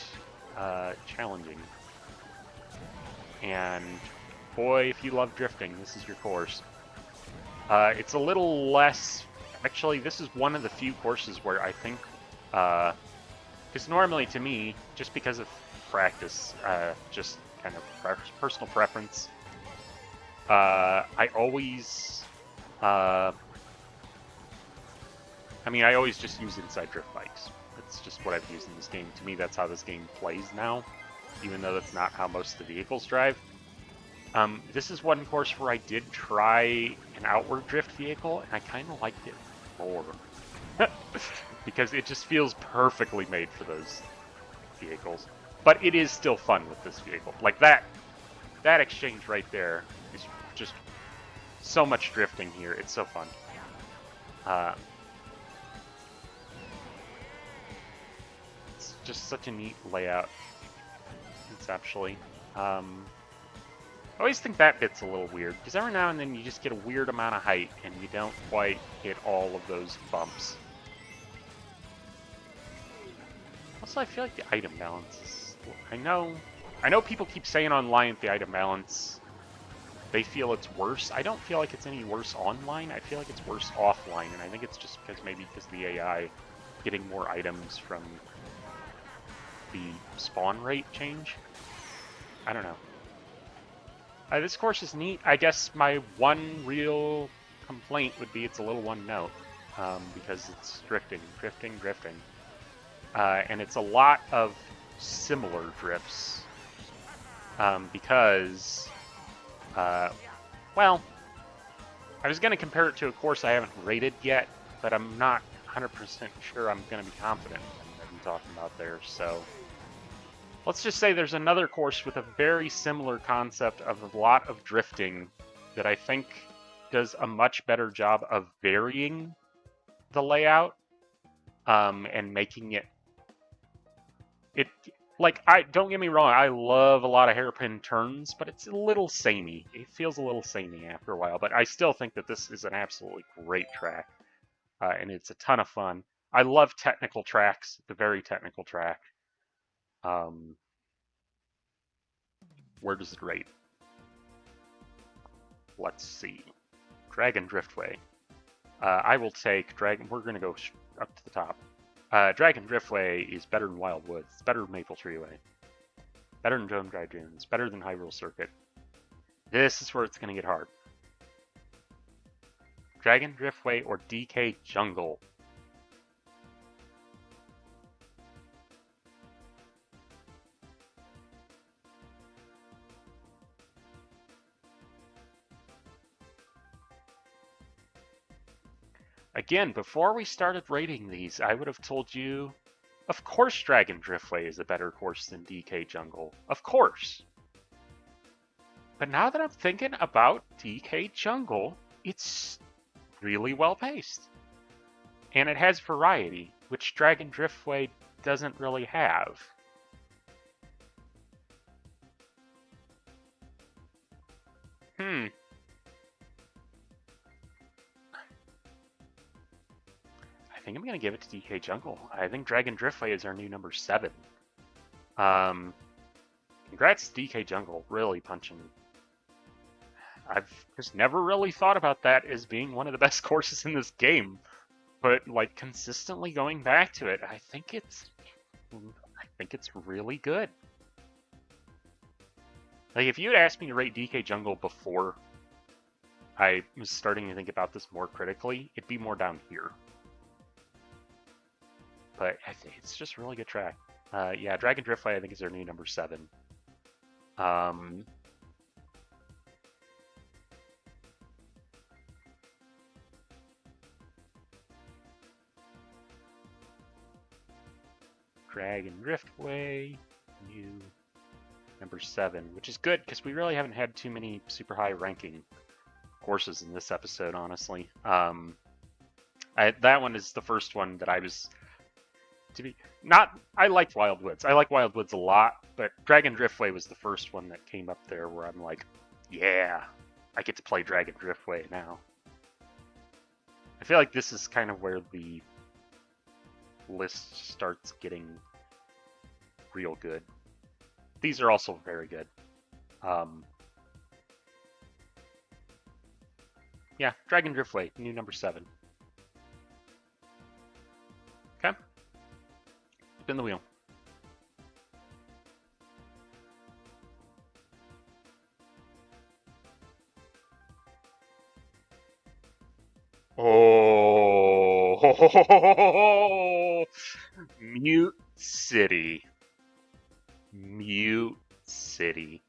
challenging. And boy, if you love drifting, this is your course. It's a little less... Actually, this is one of the few courses where I think... Because normally, to me, just because of practice, just kind of personal preference, I always... I mean, I always just use inside drift bikes. That's just what I've used in this game. To me, that's how this game plays now, even though that's not how most of the vehicles drive. This is one course where I did try an outward drift vehicle, and I kind of liked it more. Because it just feels perfectly made for those vehicles. But it is still fun with this vehicle. Like that exchange right there is just so much drifting here. It's so fun. It's just such a neat layout, conceptually. I always think that bit's a little weird, because every now and then you just get a weird amount of height, and you don't quite hit all of those bumps. Also, I feel like the item balance is... I know people keep saying online that the item balance, they feel it's worse. I don't feel like it's any worse online. I feel like it's worse offline, and I think it's just because maybe because the AI getting more items from the spawn rate change. I don't know. This course is neat. I guess my one real complaint would be it's a little one note, because it's drifting. And it's a lot of similar drifts, because, well, I was going to compare it to a course I haven't rated yet, but I'm not 100% sure I'm going to be confident in what I'm talking about there, so... Let's just say there's another course with a very similar concept of a lot of drifting that I think does a much better job of varying the layout and making it... Like, don't get me wrong, I love a lot of hairpin turns, but it's a little samey. It feels a little samey after a while, but I still think that this is an absolutely great track, and it's a ton of fun. I love technical tracks, the very technical track. Where does it rate? Let's see. Dragon Driftway. I will take Dragon... We're going to go up to the top. Dragon Driftway is better than Wild Woods. It's better than Maple Treeway. Better than Dome Dry Dunes. Better than Hyrule Circuit. This is where it's going to get hard. Dragon Driftway or DK Jungle? Again, before we started rating these, I would have told you, of course Dragon Driftway is a better course than DK Jungle. Of course. But now that I'm thinking about DK Jungle, it's really well paced. And it has variety, which Dragon Driftway doesn't really have. I think I'm going to give it to DK Jungle. I think Dragon Driftway is our new number 7. Congrats to DK Jungle, really punching. I've just never really thought about that as being one of the best courses in this game. But, like, consistently going back to it, I think it's really good. Like, if you had asked me to rate DK Jungle before I was starting to think about this more critically, it'd be more down here. But I think it's just a really good track. Yeah, Dragon Driftway I think is our new number 7. Dragon Driftway, new number 7, which is good because we really haven't had too many super high ranking courses in this episode, honestly. That one is the first one that I was... I liked Wild Woods. I like Wild Woods a lot, but Dragon Driftway was the first one that came up there where I'm like, yeah, I get to play Dragon Driftway now. I feel like this is kind of where the list starts getting real good. These are also very good. Yeah, Dragon Driftway, new number 7. Okay. Spin the wheel. Oh, Mute City. Mute City.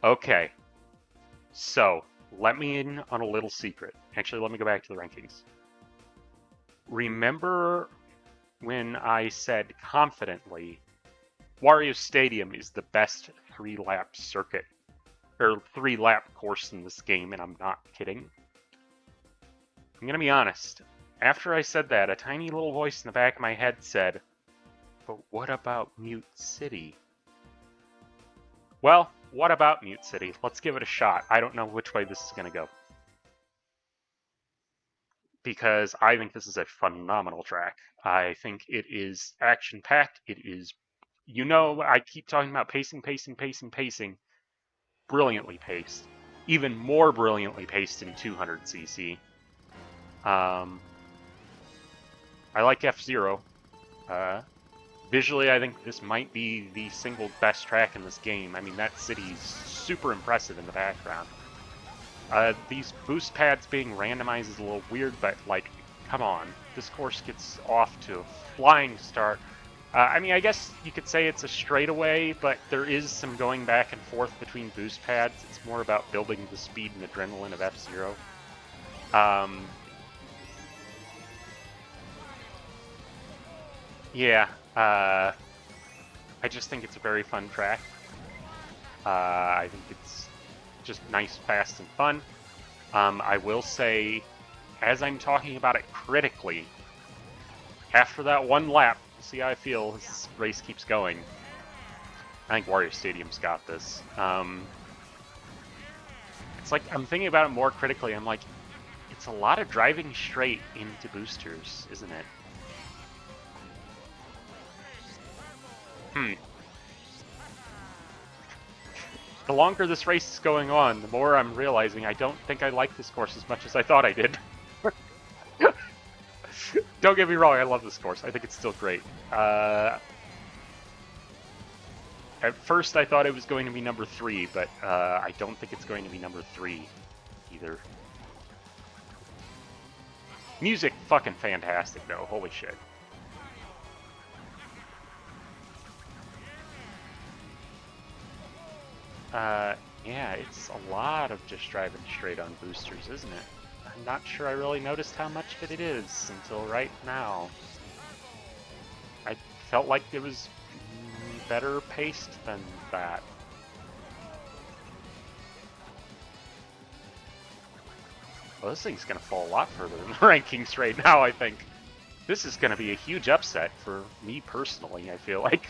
Okay. So, let me in on a little secret. Actually, let me go back to the rankings. Remember when I said confidently, Wario Stadium is the best 3-lap circuit, or 3-lap course in this game, and I'm not kidding? I'm gonna be honest. After I said that, a tiny little voice in the back of my head said, but what about Mute City? Well, what about Mute City? Let's give it a shot. I don't know which way this is gonna go. Because I think this is a phenomenal track. I think it is action-packed. It is, you know, I keep talking about pacing. Brilliantly paced. Even more brilliantly paced in 200cc. I like F-Zero. Visually, I think this might be the single best track in this game. I mean, that city's super impressive in the background. These boost pads being randomized is a little weird, but, like, come on. This course gets off to a flying start. I mean, I guess you could say it's a straightaway, but there is some going back and forth between boost pads. It's more about building the speed and adrenaline of F-Zero. Yeah, I just think it's a very fun track. I think it's just nice, fast, and fun. I will say, as I'm talking about it critically, after that one lap, see how I feel as this race keeps going. I think Wario Stadium's got this. It's like, I'm thinking about it more critically. I'm like, it's a lot of driving straight into boosters, isn't it? The longer this race is going on, the more I'm realizing I don't think I like this course as much as I thought I did. Don't get me wrong, I love this course. I think it's still great. At first I thought it was going to be number 3, but I don't think it's going to be number 3 either. Music fucking fantastic though, holy shit. Yeah, it's a lot of just driving straight on boosters, isn't it? I'm not sure I really noticed how much of it is until right now. I felt like it was better paced than that. Well, this thing's going to fall a lot further in the rankings right now, I think. This is going to be a huge upset for me personally, I feel like.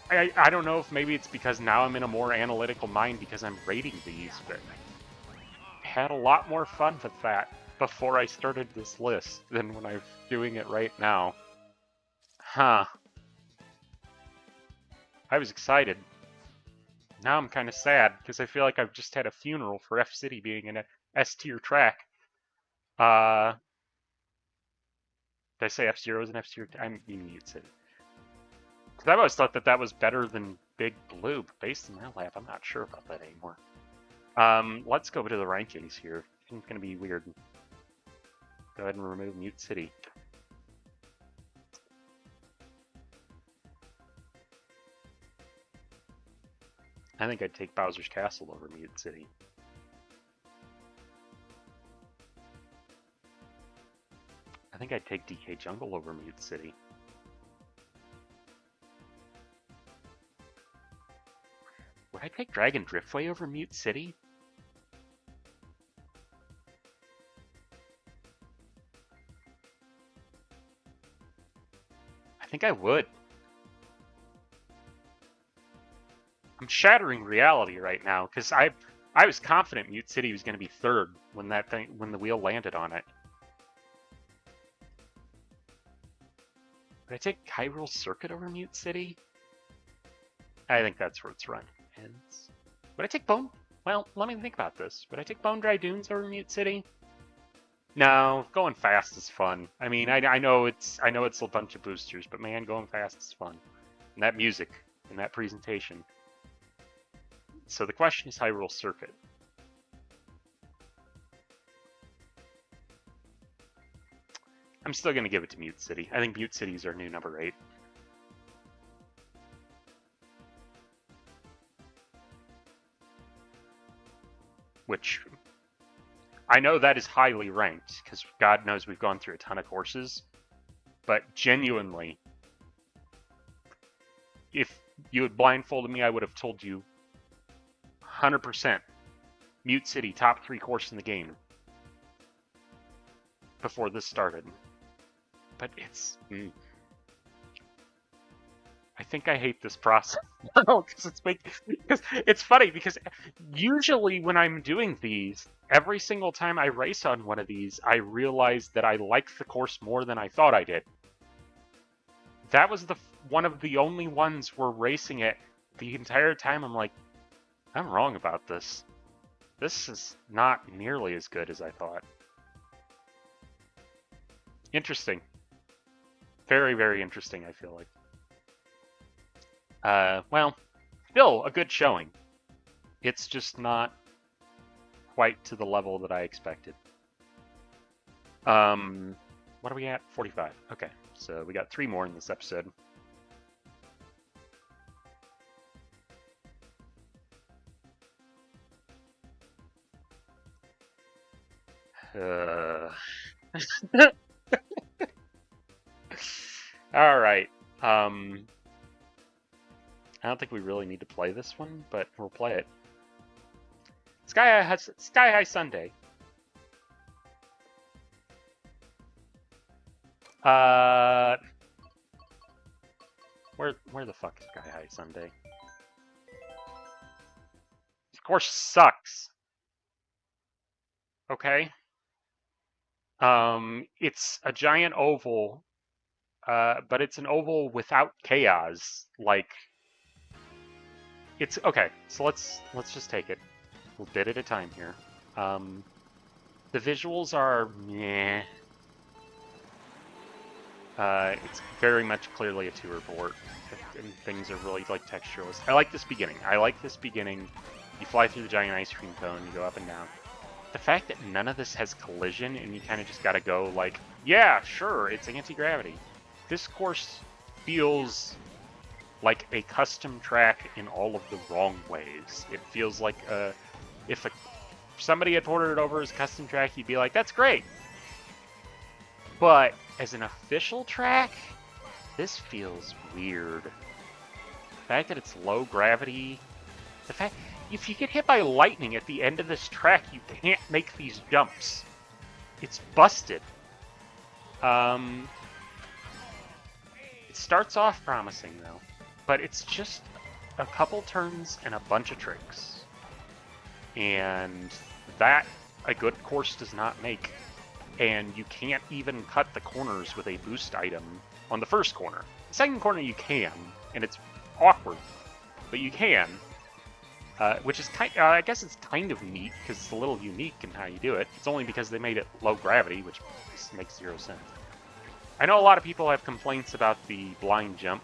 I don't know if maybe it's because now I'm in a more analytical mind because I'm rating these, but I had a lot more fun with that before I started this list than when I'm doing it right now. Huh. I was excited. Now I'm kind of sad because I feel like I've just had a funeral for F-City being an S-tier track. Did I say F-Zero is an F-tier? I mean Mute City. Because I've always thought that that was better than Big Blue, but based on that lap, I'm not sure about that anymore. Let's go to the rankings here. It's going to be weird. Go ahead and remove Mute City. I think I'd take Bowser's Castle over Mute City. I think I'd take DK Jungle over Mute City. Would I take Dragon Driftway over Mute City? I think I would. I'm shattering reality right now because I was confident Mute City was going to be third when the wheel landed on it. Would I take Hyrule Circuit over Mute City? I think that's where its run ends. Would I take Bone? Well, let me think about this. Would I take Bone Dry Dunes over Mute City? No, going fast is fun. I mean, I know it's a bunch of boosters, but man, going fast is fun. And that music and that presentation. So the question is Hyrule Circuit. I'm still going to give it to Mute City. I think Mute City is our new number 8. Which, I know that is highly ranked, because God knows we've gone through a ton of courses. But genuinely, if you had blindfolded me, I would have told you 100% Mute City, top 3 course in the game before this started. But it's... I think I hate this process now because it's funny because usually when I'm doing these, every single time I race on one of these, I realize that I like the course more than I thought I did. That was one of the only ones we're racing it the entire time. I'm like, I'm wrong about this. This is not nearly as good as I thought. Interesting. Very, very interesting, I feel like. Well, still a good showing. It's just not quite to the level that I expected. What are we at? 45. Okay, so we got 3 more in this episode. All right. I don't think we really need to play this one, but we'll play it. Sky High Sundae. Where the fuck is Sky High Sundae? Of course, sucks. Okay. It's a giant oval, but it's an oval without chaos. Like, it's okay. So let's just take it a bit at a time here. The visuals are meh. It's very much clearly a tour port, and things are really like textureless. I like this beginning. You fly through the giant ice cream cone, you go up and down. The fact that none of this has collision and you kind of just gotta go like, yeah, sure, it's anti-gravity. This course feels like a custom track in all of the wrong ways. It feels like if somebody had ported it over as a custom track, you'd be like, that's great. But as an official track, this feels weird. The fact that it's low gravity, the fact if you get hit by lightning at the end of this track, you can't make these jumps. It's busted. It starts off promising though, but it's just a couple turns and a bunch of tricks. And that a good course does not make. And you can't even cut the corners with a boost item on the first corner. The second corner you can, and it's awkward, but you can. Which is I guess it's kind of neat because it's a little unique in how you do it. It's only because they made it low gravity, which makes 0 sense. I know a lot of people have complaints about the blind jump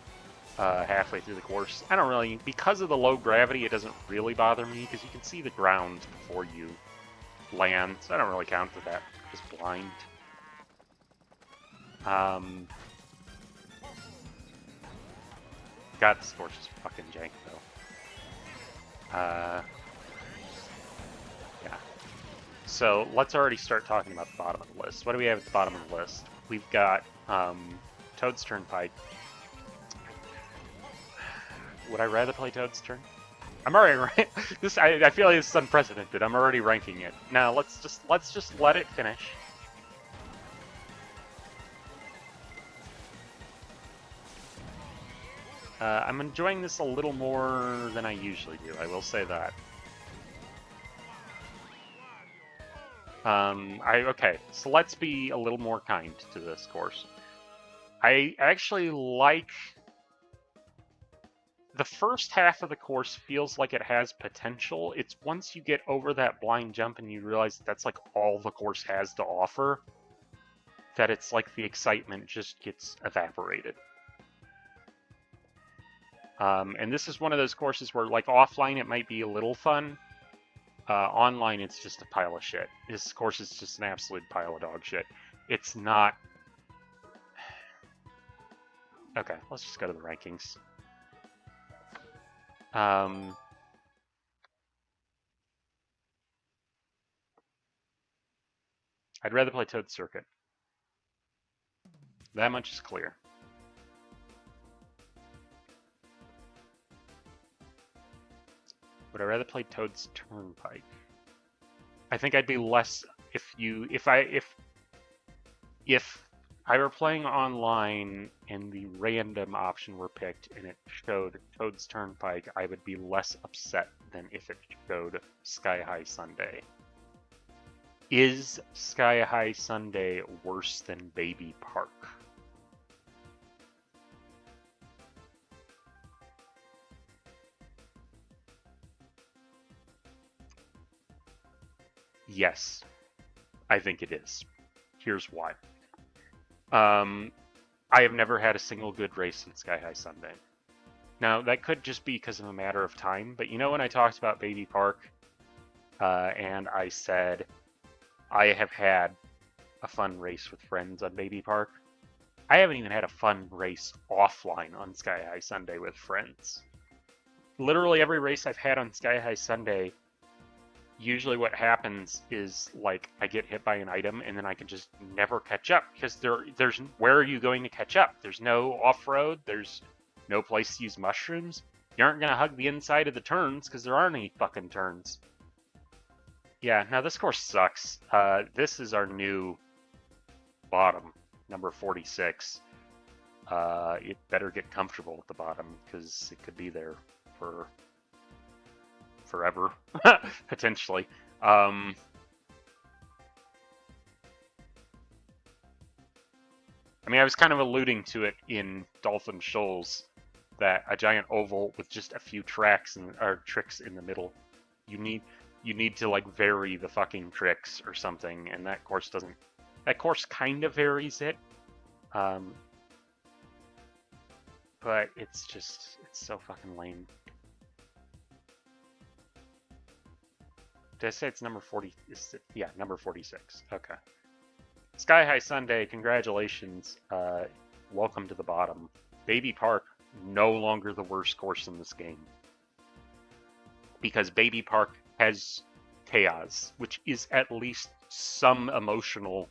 halfway through the course. I don't really, because of the low gravity, it doesn't really bother me because you can see the ground before you land, so I don't really count for that. Just blind. God, this course is fucking jank though. Yeah. So let's already start talking about the bottom of the list. What do we have at the bottom of the list? We've got Toad's Turnpike. Would I rather play Toad's Turn? I'm already right. This I feel like this is unprecedented. I'm already ranking it. Now let's just let it finish. I'm enjoying this a little more than I usually do, I will say that. Okay, so let's be a little more kind to this course. I actually like... The first half of the course feels like it has potential. It's once you get over that blind jump and you realize that's like all the course has to offer, that it's like the excitement just gets evaporated. And this is one of those courses where, like, offline it might be a little fun. Online it's just a pile of shit. This course is just an absolute pile of dog shit. It's not... Okay, let's just go to the rankings. I'd rather play Toad Circuit. That much is clear. Would I rather play Toad's Turnpike? I think I'd be less if I were playing online and the random option were picked and it showed Toad's Turnpike, I would be less upset than if it showed Sky High Sundae. Is Sky High Sundae worse than Baby Park? Yes, I think it is. Here's why. I have never had a single good race in Sky High Sundae. Now, that could just be because of a matter of time, but you know when I talked about Baby Park, and I said I have had a fun race with friends on Baby Park? I haven't even had a fun race offline on Sky High Sundae with friends. Literally every race I've had on Sky High Sundae, usually what happens is like I get hit by an item and then I can just never catch up because there's where are you going to catch up? There's no off-road, there's no place to use mushrooms. You aren't gonna hug the inside of the turns because there aren't any fucking turns. Yeah, now this course sucks. This is our new bottom, number 46. It better get comfortable at the bottom because it could be there for forever, potentially. I mean, I was kind of alluding to it in Dolphin Shoals, that a giant oval with just a few tracks or tricks in the middle. You need to like vary the fucking tricks or something, and that course doesn't. That course kind of varies it, but it's so fucking lame. Did I say it's number 40? Yeah, number 46. Okay. Sky High Sundae, congratulations. Welcome to the bottom. Baby Park, no longer the worst course in this game. Because Baby Park has chaos, which is at least some emotional.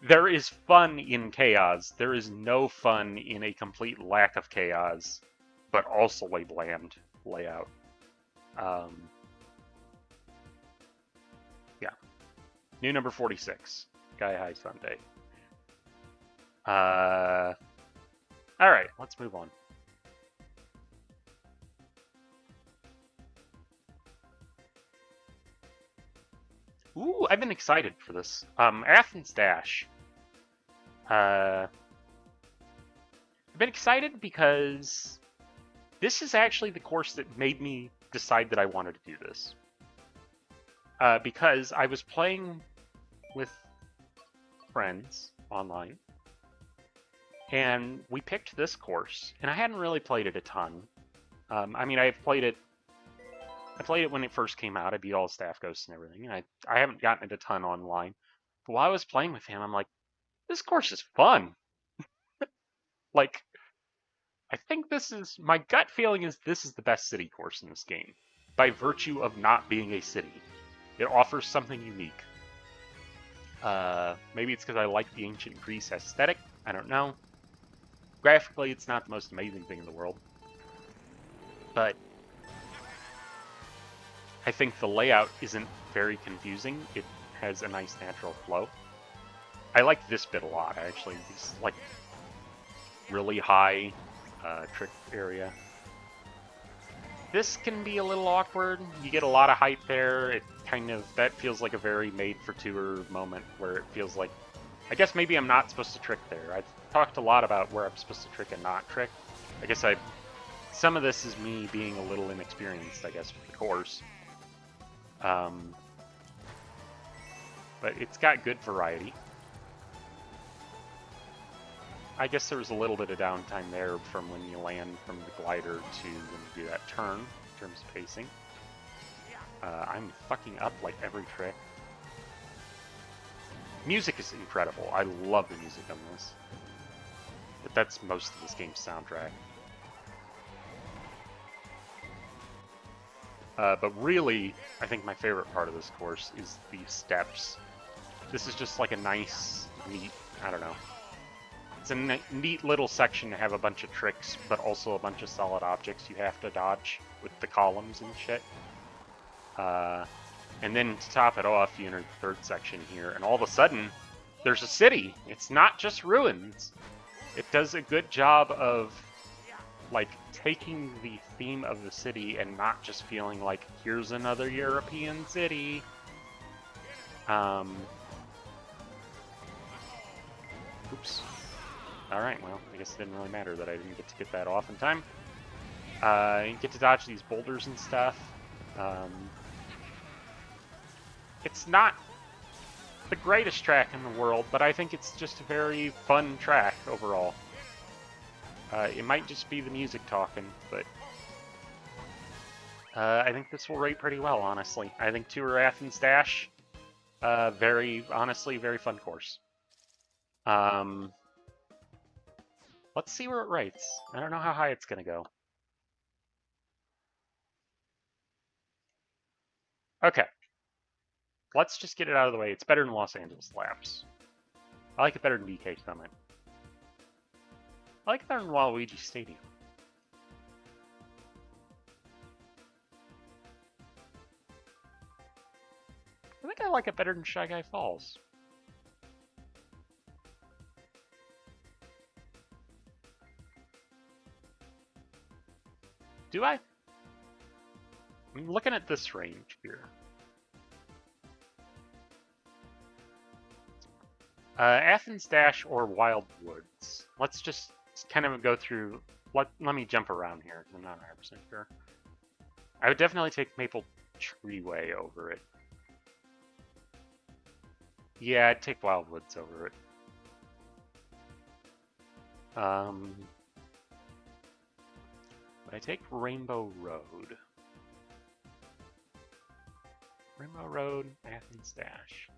There is fun in chaos. There is no fun in a complete lack of chaos, but also a bland layout. Yeah. New number 46, Sky High Sundae. Alright, let's move on. Ooh, I've been excited for this. Athens Dash. I've been excited because this is actually the course that made me decide that I wanted to do this. Because I was playing with friends online, and we picked this course, and I hadn't really played it a ton. I mean, I played it when it first came out. I beat all the staff ghosts and everything, and I haven't gotten it a ton online. But while I was playing with him, I'm like, this course is fun. Like, I think my gut feeling is this is the best city course in this game, by virtue of not being a city. It offers something unique. Maybe it's because I like the ancient Greece aesthetic. I don't know. Graphically, it's not the most amazing thing in the world. But I think the layout isn't very confusing. It has a nice natural flow. I like this bit a lot, actually. This like really high trick area. This can be a little awkward. You get a lot of height there. It that feels like a very made-for-tour moment where it feels like, I guess maybe I'm not supposed to trick there. I've talked a lot about where I'm supposed to trick and not trick. I guess some of this is me being a little inexperienced, I guess, with the course. But it's got good variety. I guess there was a little bit of downtime there from when you land from the glider to when you do that turn, in terms of pacing. I'm fucking up like every trick. Music is incredible. I love the music on this. But that's most of this game's soundtrack. But really, I think my favorite part of this course is the steps. This is just like a nice, neat, I don't know. It's a neat little section to have a bunch of tricks, but also a bunch of solid objects you have to dodge with the columns and shit. And then to top it off, you enter the third section here, and all of a sudden, there's a city. It's not just ruins. It does a good job of, like, taking the theme of the city and not just feeling like, here's another European city. Oops. Alright, well, I guess it didn't really matter that I didn't get to get that off in time. You get to dodge these boulders and stuff. It's not the greatest track in the world, but I think it's just a very fun track overall. It might just be the music talking, but I think this will rate pretty well, honestly. I think Tour Athens Dash, honestly, very fun course. Let's see where it rates. I don't know how high it's going to go. Okay. Let's just get it out of the way. It's better than Los Angeles Laps. I like it better than DK Summit. I like it better than Waluigi Stadium. I think I like it better than Shy Guy Falls. Do I? I'm looking at this range here. Athens Dash or Wild Woods. Let's just kind of go through. Let me jump around here. I'm not 100% sure. I would definitely take Maple Treeway over it. Yeah, I'd take Wild Woods over it. But I take Rainbow Road. Rainbow Road, Athens Dash.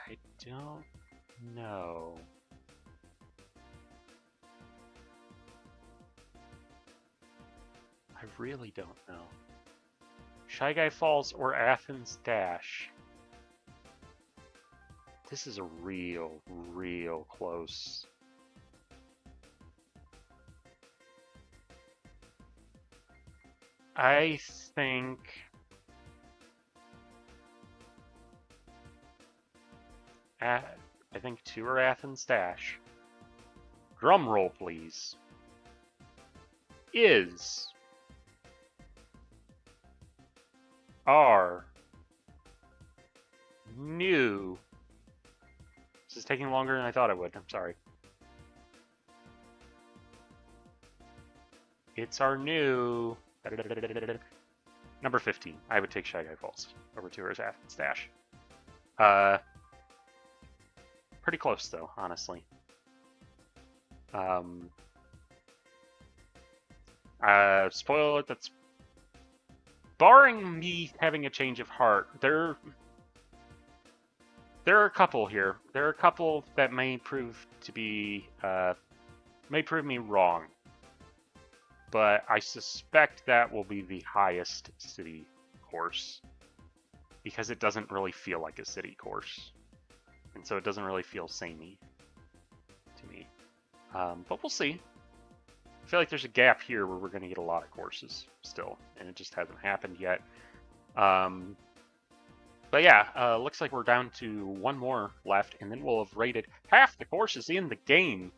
I don't know. I really don't know. Shy Guy Falls or Athens Dash. This is a real close. I think I think 2 or Athens Dash. Drum roll, please. Is our new. This is taking longer than I thought it would. I'm sorry. It's our new number 15. I would take Shy Guy Falls over 2 hours Athens Dash. Pretty close though, honestly. Spoiler alert, that's barring me having a change of heart. There are a couple here. There are a couple that may prove to be may prove me wrong. But I suspect that will be the highest city course because it doesn't really feel like a city course. And so it doesn't really feel samey to me. But we'll see. I feel like there's a gap here where we're going to get a lot of courses still, and it just hasn't happened yet. But yeah, looks like we're down to 1 more left, and then we'll have rated half the courses in the game.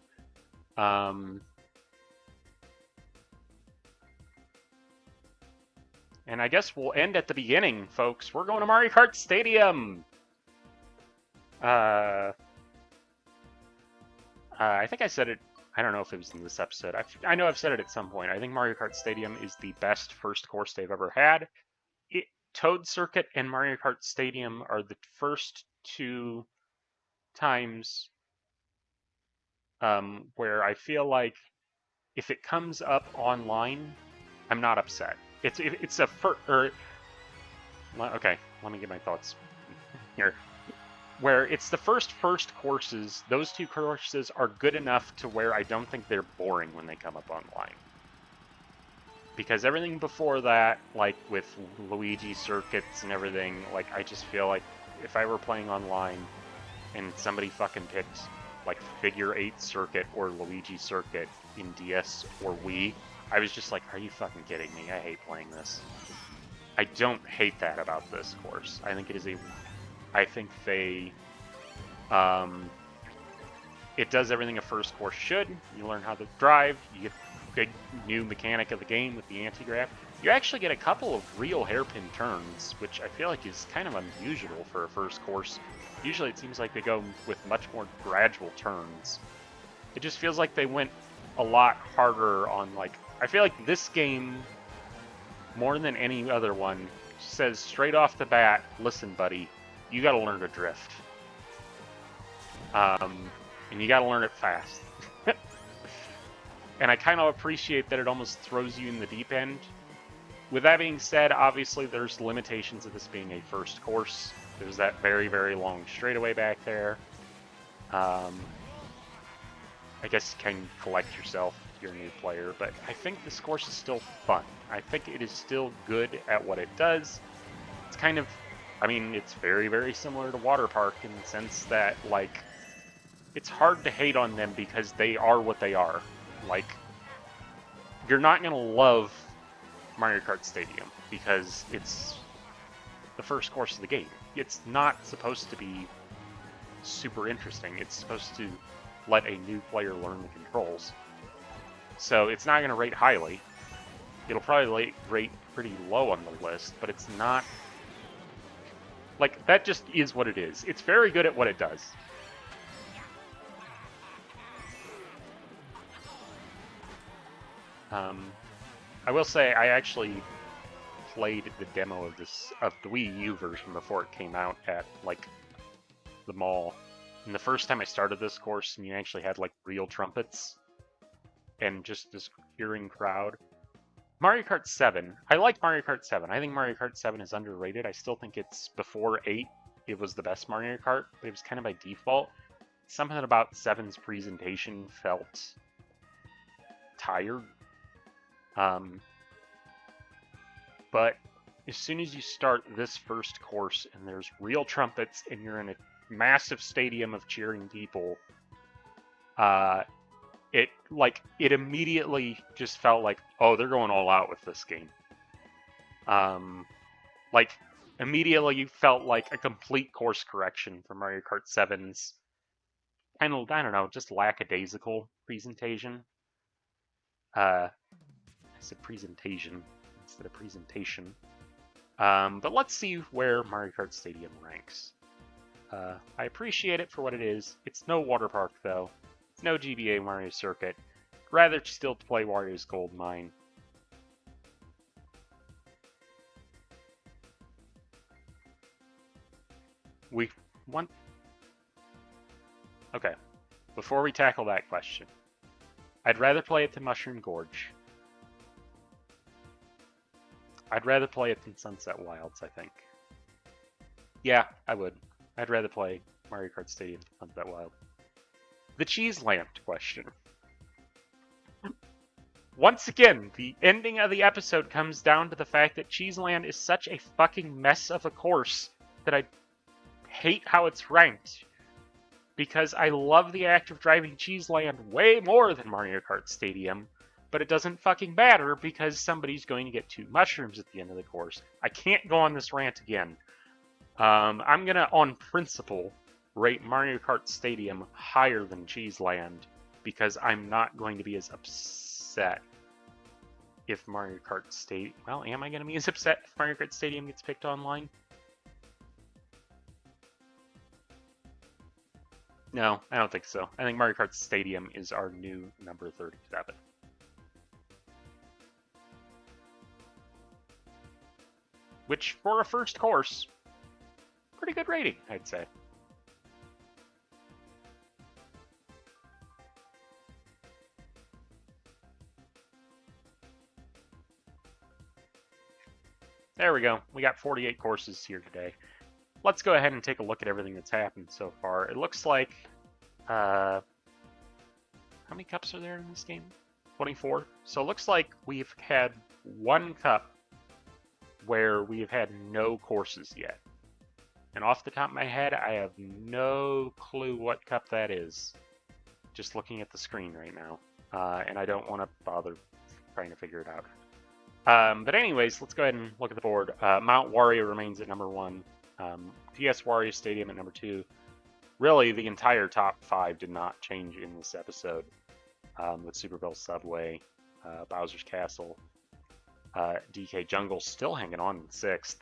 And I guess we'll end at the beginning, folks. We're going to Mario Kart Stadium! I think I said it, I don't know if it was in this episode. I know I've said it at some point. I think Mario Kart Stadium is the best first course they've ever had. Toad Circuit and Mario Kart Stadium are the first 2 times where I feel like if it comes up online, I'm not upset. It's a okay, let me get my thoughts here. Where it's the first courses, those 2 courses are good enough to where I don't think they're boring when they come up online. Because everything before that, like with Luigi circuits and everything, like I just feel like if I were playing online and somebody fucking picked like Figure 8 circuit or Luigi circuit in DS or Wii, I was just like, are you fucking kidding me? I hate playing this. I don't hate that about this course. I think it is I think they, it does everything a first course should. You learn how to drive, you get a big new mechanic of the game with the anti-grav. You actually get a couple of real hairpin turns, which I feel like is kind of unusual for a first course. Usually it seems like they go with much more gradual turns. It just feels like they went a lot harder on, like, I feel like this game, more than any other one, says straight off the bat, listen, buddy, you gotta learn to drift. And you gotta learn it fast. And I kind of appreciate that it almost throws you in the deep end. With that being said, obviously there's limitations of this being a first course. There's that very long straightaway back there. I guess you can collect yourself if you're a new player, but I think this course is still fun. I think it is still good at what it does. It's kind of, I mean, it's very, very similar to Water Park in the sense that, like, it's hard to hate on them because they are what they are. Like, you're not going to love Mario Kart Stadium because it's the first course of the game. It's not supposed to be super interesting. It's supposed to let a new player learn the controls. So it's not going to rate highly. It'll probably rate pretty low on the list, but it's not... Like, that just is what it is. It's very good at what it does. I will say, I actually played the demo of the Wii U version before it came out at, like, the mall. And the first time I started this course, and you actually had, like, real trumpets and just this hearing crowd. Mario Kart 7. I like Mario Kart 7. I think Mario Kart 7 is underrated. I still think it's before 8. It was the best Mario Kart, but it was kind of by default. Something about 7's presentation felt tired. But as soon as you start this first course and there's real trumpets and you're in a massive stadium of cheering people, it immediately just felt like, oh, they're going all out with this game. Like, immediately felt like a complete course correction for Mario Kart 7's kind of, I don't know, just lackadaisical presentation. I said presentation instead of presentation. But let's see where Mario Kart Stadium ranks. I appreciate it for what it is. It's no water park, though. It's no GBA Mario Circuit. Rather still play Wario's Gold Mine. We want... Okay. Before we tackle that question, I'd rather play it than Mushroom Gorge. I'd rather play it than Sunset Wilds, I think. Yeah, I would. I'd rather play Mario Kart Stadium than Sunset Wild. The Cheese Land question. Once again, the ending of the episode comes down to the fact that Cheese Land is such a fucking mess of a course that I hate how it's ranked. Because I love the act of driving Cheese Land way more than Mario Kart Stadium, but it doesn't fucking matter because somebody's going to get 2 mushrooms at the end of the course. I can't go on this rant again. I'm gonna, on principle, rate Mario Kart Stadium higher than Cheese Land because I'm not going to be as upset if Mario Kart Stadium... Well, am I going to be as upset if Mario Kart Stadium gets picked online? No, I don't think so. I think Mario Kart Stadium is our new number 37. Which, for a first course, pretty good rating, I'd say. There we go. We got 48 courses here today. Let's go ahead and take a look at everything that's happened so far. It looks like... how many cups are there in this game? 24. So it looks like we've had 1 cup where we've had no courses yet. And off the top of my head, I have no clue what cup that is. Just looking at the screen right now. And I don't want to bother trying to figure it out. But anyways, let's go ahead and look at the board. Mount Wario remains at number 1. PS Wario Stadium at number 2. Really, the entire top 5 did not change in this episode. With Super Bell Subway, Bowser's Castle, DK Jungle still hanging on in 6th.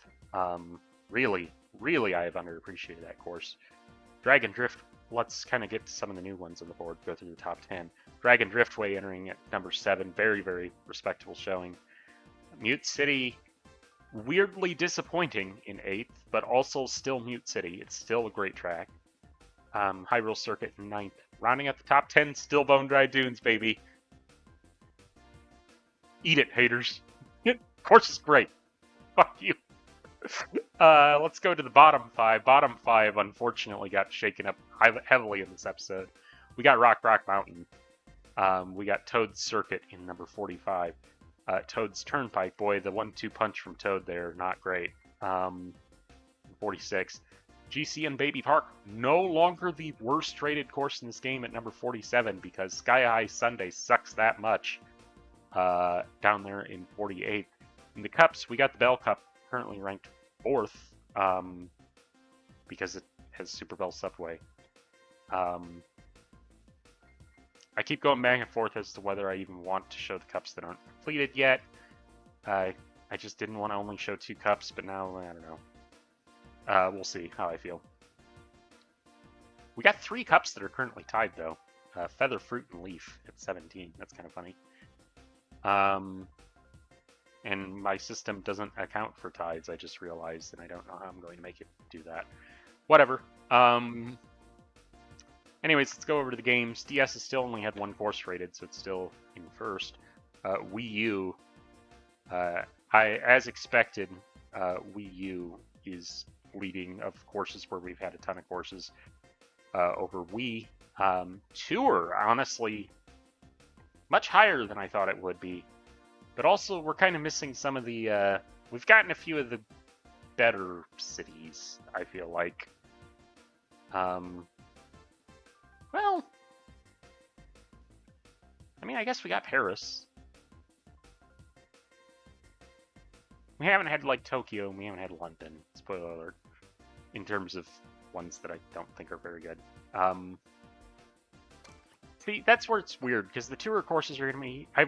Really, I have underappreciated that course. Dragon Drift, let's kind of get to some of the new ones on the board, go through the top 10. Dragon Driftway entering at number 7, very, very respectable showing. Mute City, weirdly disappointing in 8th, but also still Mute City. It's still a great track. Hyrule Circuit in 9th. Rounding out the top 10, still Bone Dry Dunes, baby. Eat it, haters. Course is great. Fuck you. Let's go to the bottom 5. Bottom 5, unfortunately, got shaken up heavily in this episode. We got Rock Mountain. We got Toad's Circuit in number 45. Toad's Turnpike, boy, the 1-2 punch from Toad there, not great. 46. GCN Baby Park, no longer the worst rated course in this game at number 47 because Sky High Sundae sucks that much. Down there in 48. In the Cups, we got the Bell Cup, currently ranked 4th because it has Super Bell Subway. I keep going back and forth as to whether I even want to show the cups that aren't completed yet. I just didn't want to only show 2 cups, but now, I don't know. We'll see how I feel. We got 3 cups that are currently tied, though. Feather, Fruit, and Leaf at 17. That's kind of funny. And my system doesn't account for ties, I just realized, and I don't know how I'm going to make it do that. Whatever. Anyways, let's go over to the games. DS has still only had 1 course rated, so it's still in first. Wii U, as expected, Wii U is leading of courses where we've had a ton of courses over Wii. Tour, honestly, much higher than I thought it would be. But also, we're kind of missing some of the... we've gotten a few of the better cities, I feel like. Well, I mean, I guess we got Paris. We haven't had, like, Tokyo, and we haven't had London. Spoiler alert. In terms of ones that I don't think are very good. See, that's where it's weird, because the tour courses are going to be... I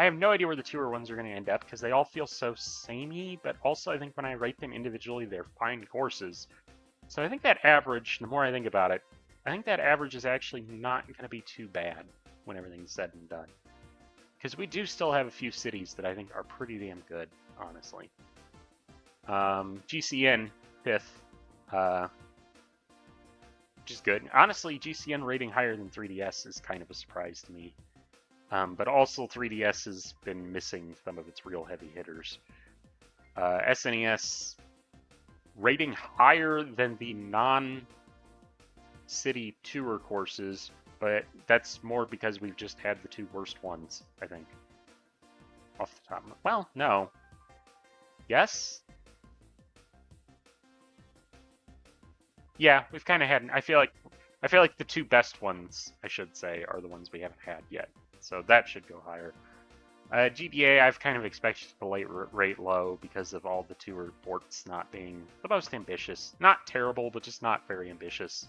have no idea where the tour ones are going to end up, because they all feel so samey, but also I think when I rate them individually, they're fine courses. So I think that average, the more I think about it, I think that average is actually not going to be too bad when everything's said and done. Because we do still have a few cities that I think are pretty damn good, honestly. GCN, 5th. Which is good. Honestly, GCN rating higher than 3DS is kind of a surprise to me. But also 3DS has been missing some of its real heavy hitters. SNES rating higher than the non-city tour courses, but that's more because we've just had the 2 worst ones, I think. Off the top. Well, no. Yes? Yeah, we've kind of had. I feel like the 2 best ones, I should say, are the ones we haven't had yet. So that should go higher. GBA, I've kind of expected the rate low because of all the tour ports not being the most ambitious. Not terrible, but just not very ambitious.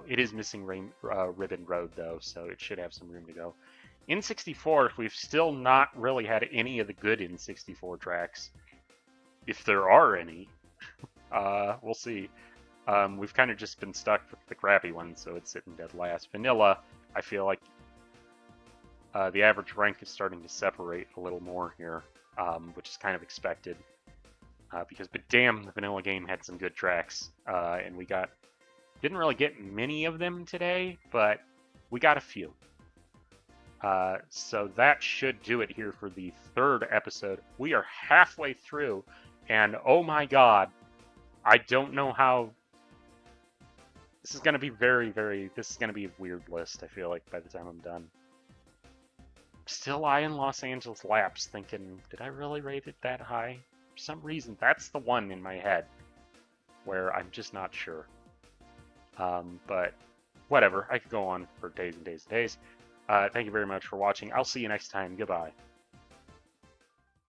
It is missing Ribbon Road, though, so it should have some room to go. N64, we've still not really had any of the good N64 tracks. If there are any. We'll see. We've kind of just been stuck with the crappy ones, so it's sitting dead last. Vanilla, I feel like the average rank is starting to separate a little more here, which is kind of expected. But damn, the Vanilla game had some good tracks, and we didn't really get many of them today, but we got a few. So that should do it here for the 3rd episode. We are halfway through, and oh my god, I don't know how... This is going to be this is going to be a weird list, I feel like, by the time I'm done. Still eyeing Los Angeles Laps, thinking, did I really rate it that high? For some reason, that's the one in my head where I'm just not sure. But whatever, I could go on for days and days and days. Thank you very much for watching. I'll see you next time. Goodbye.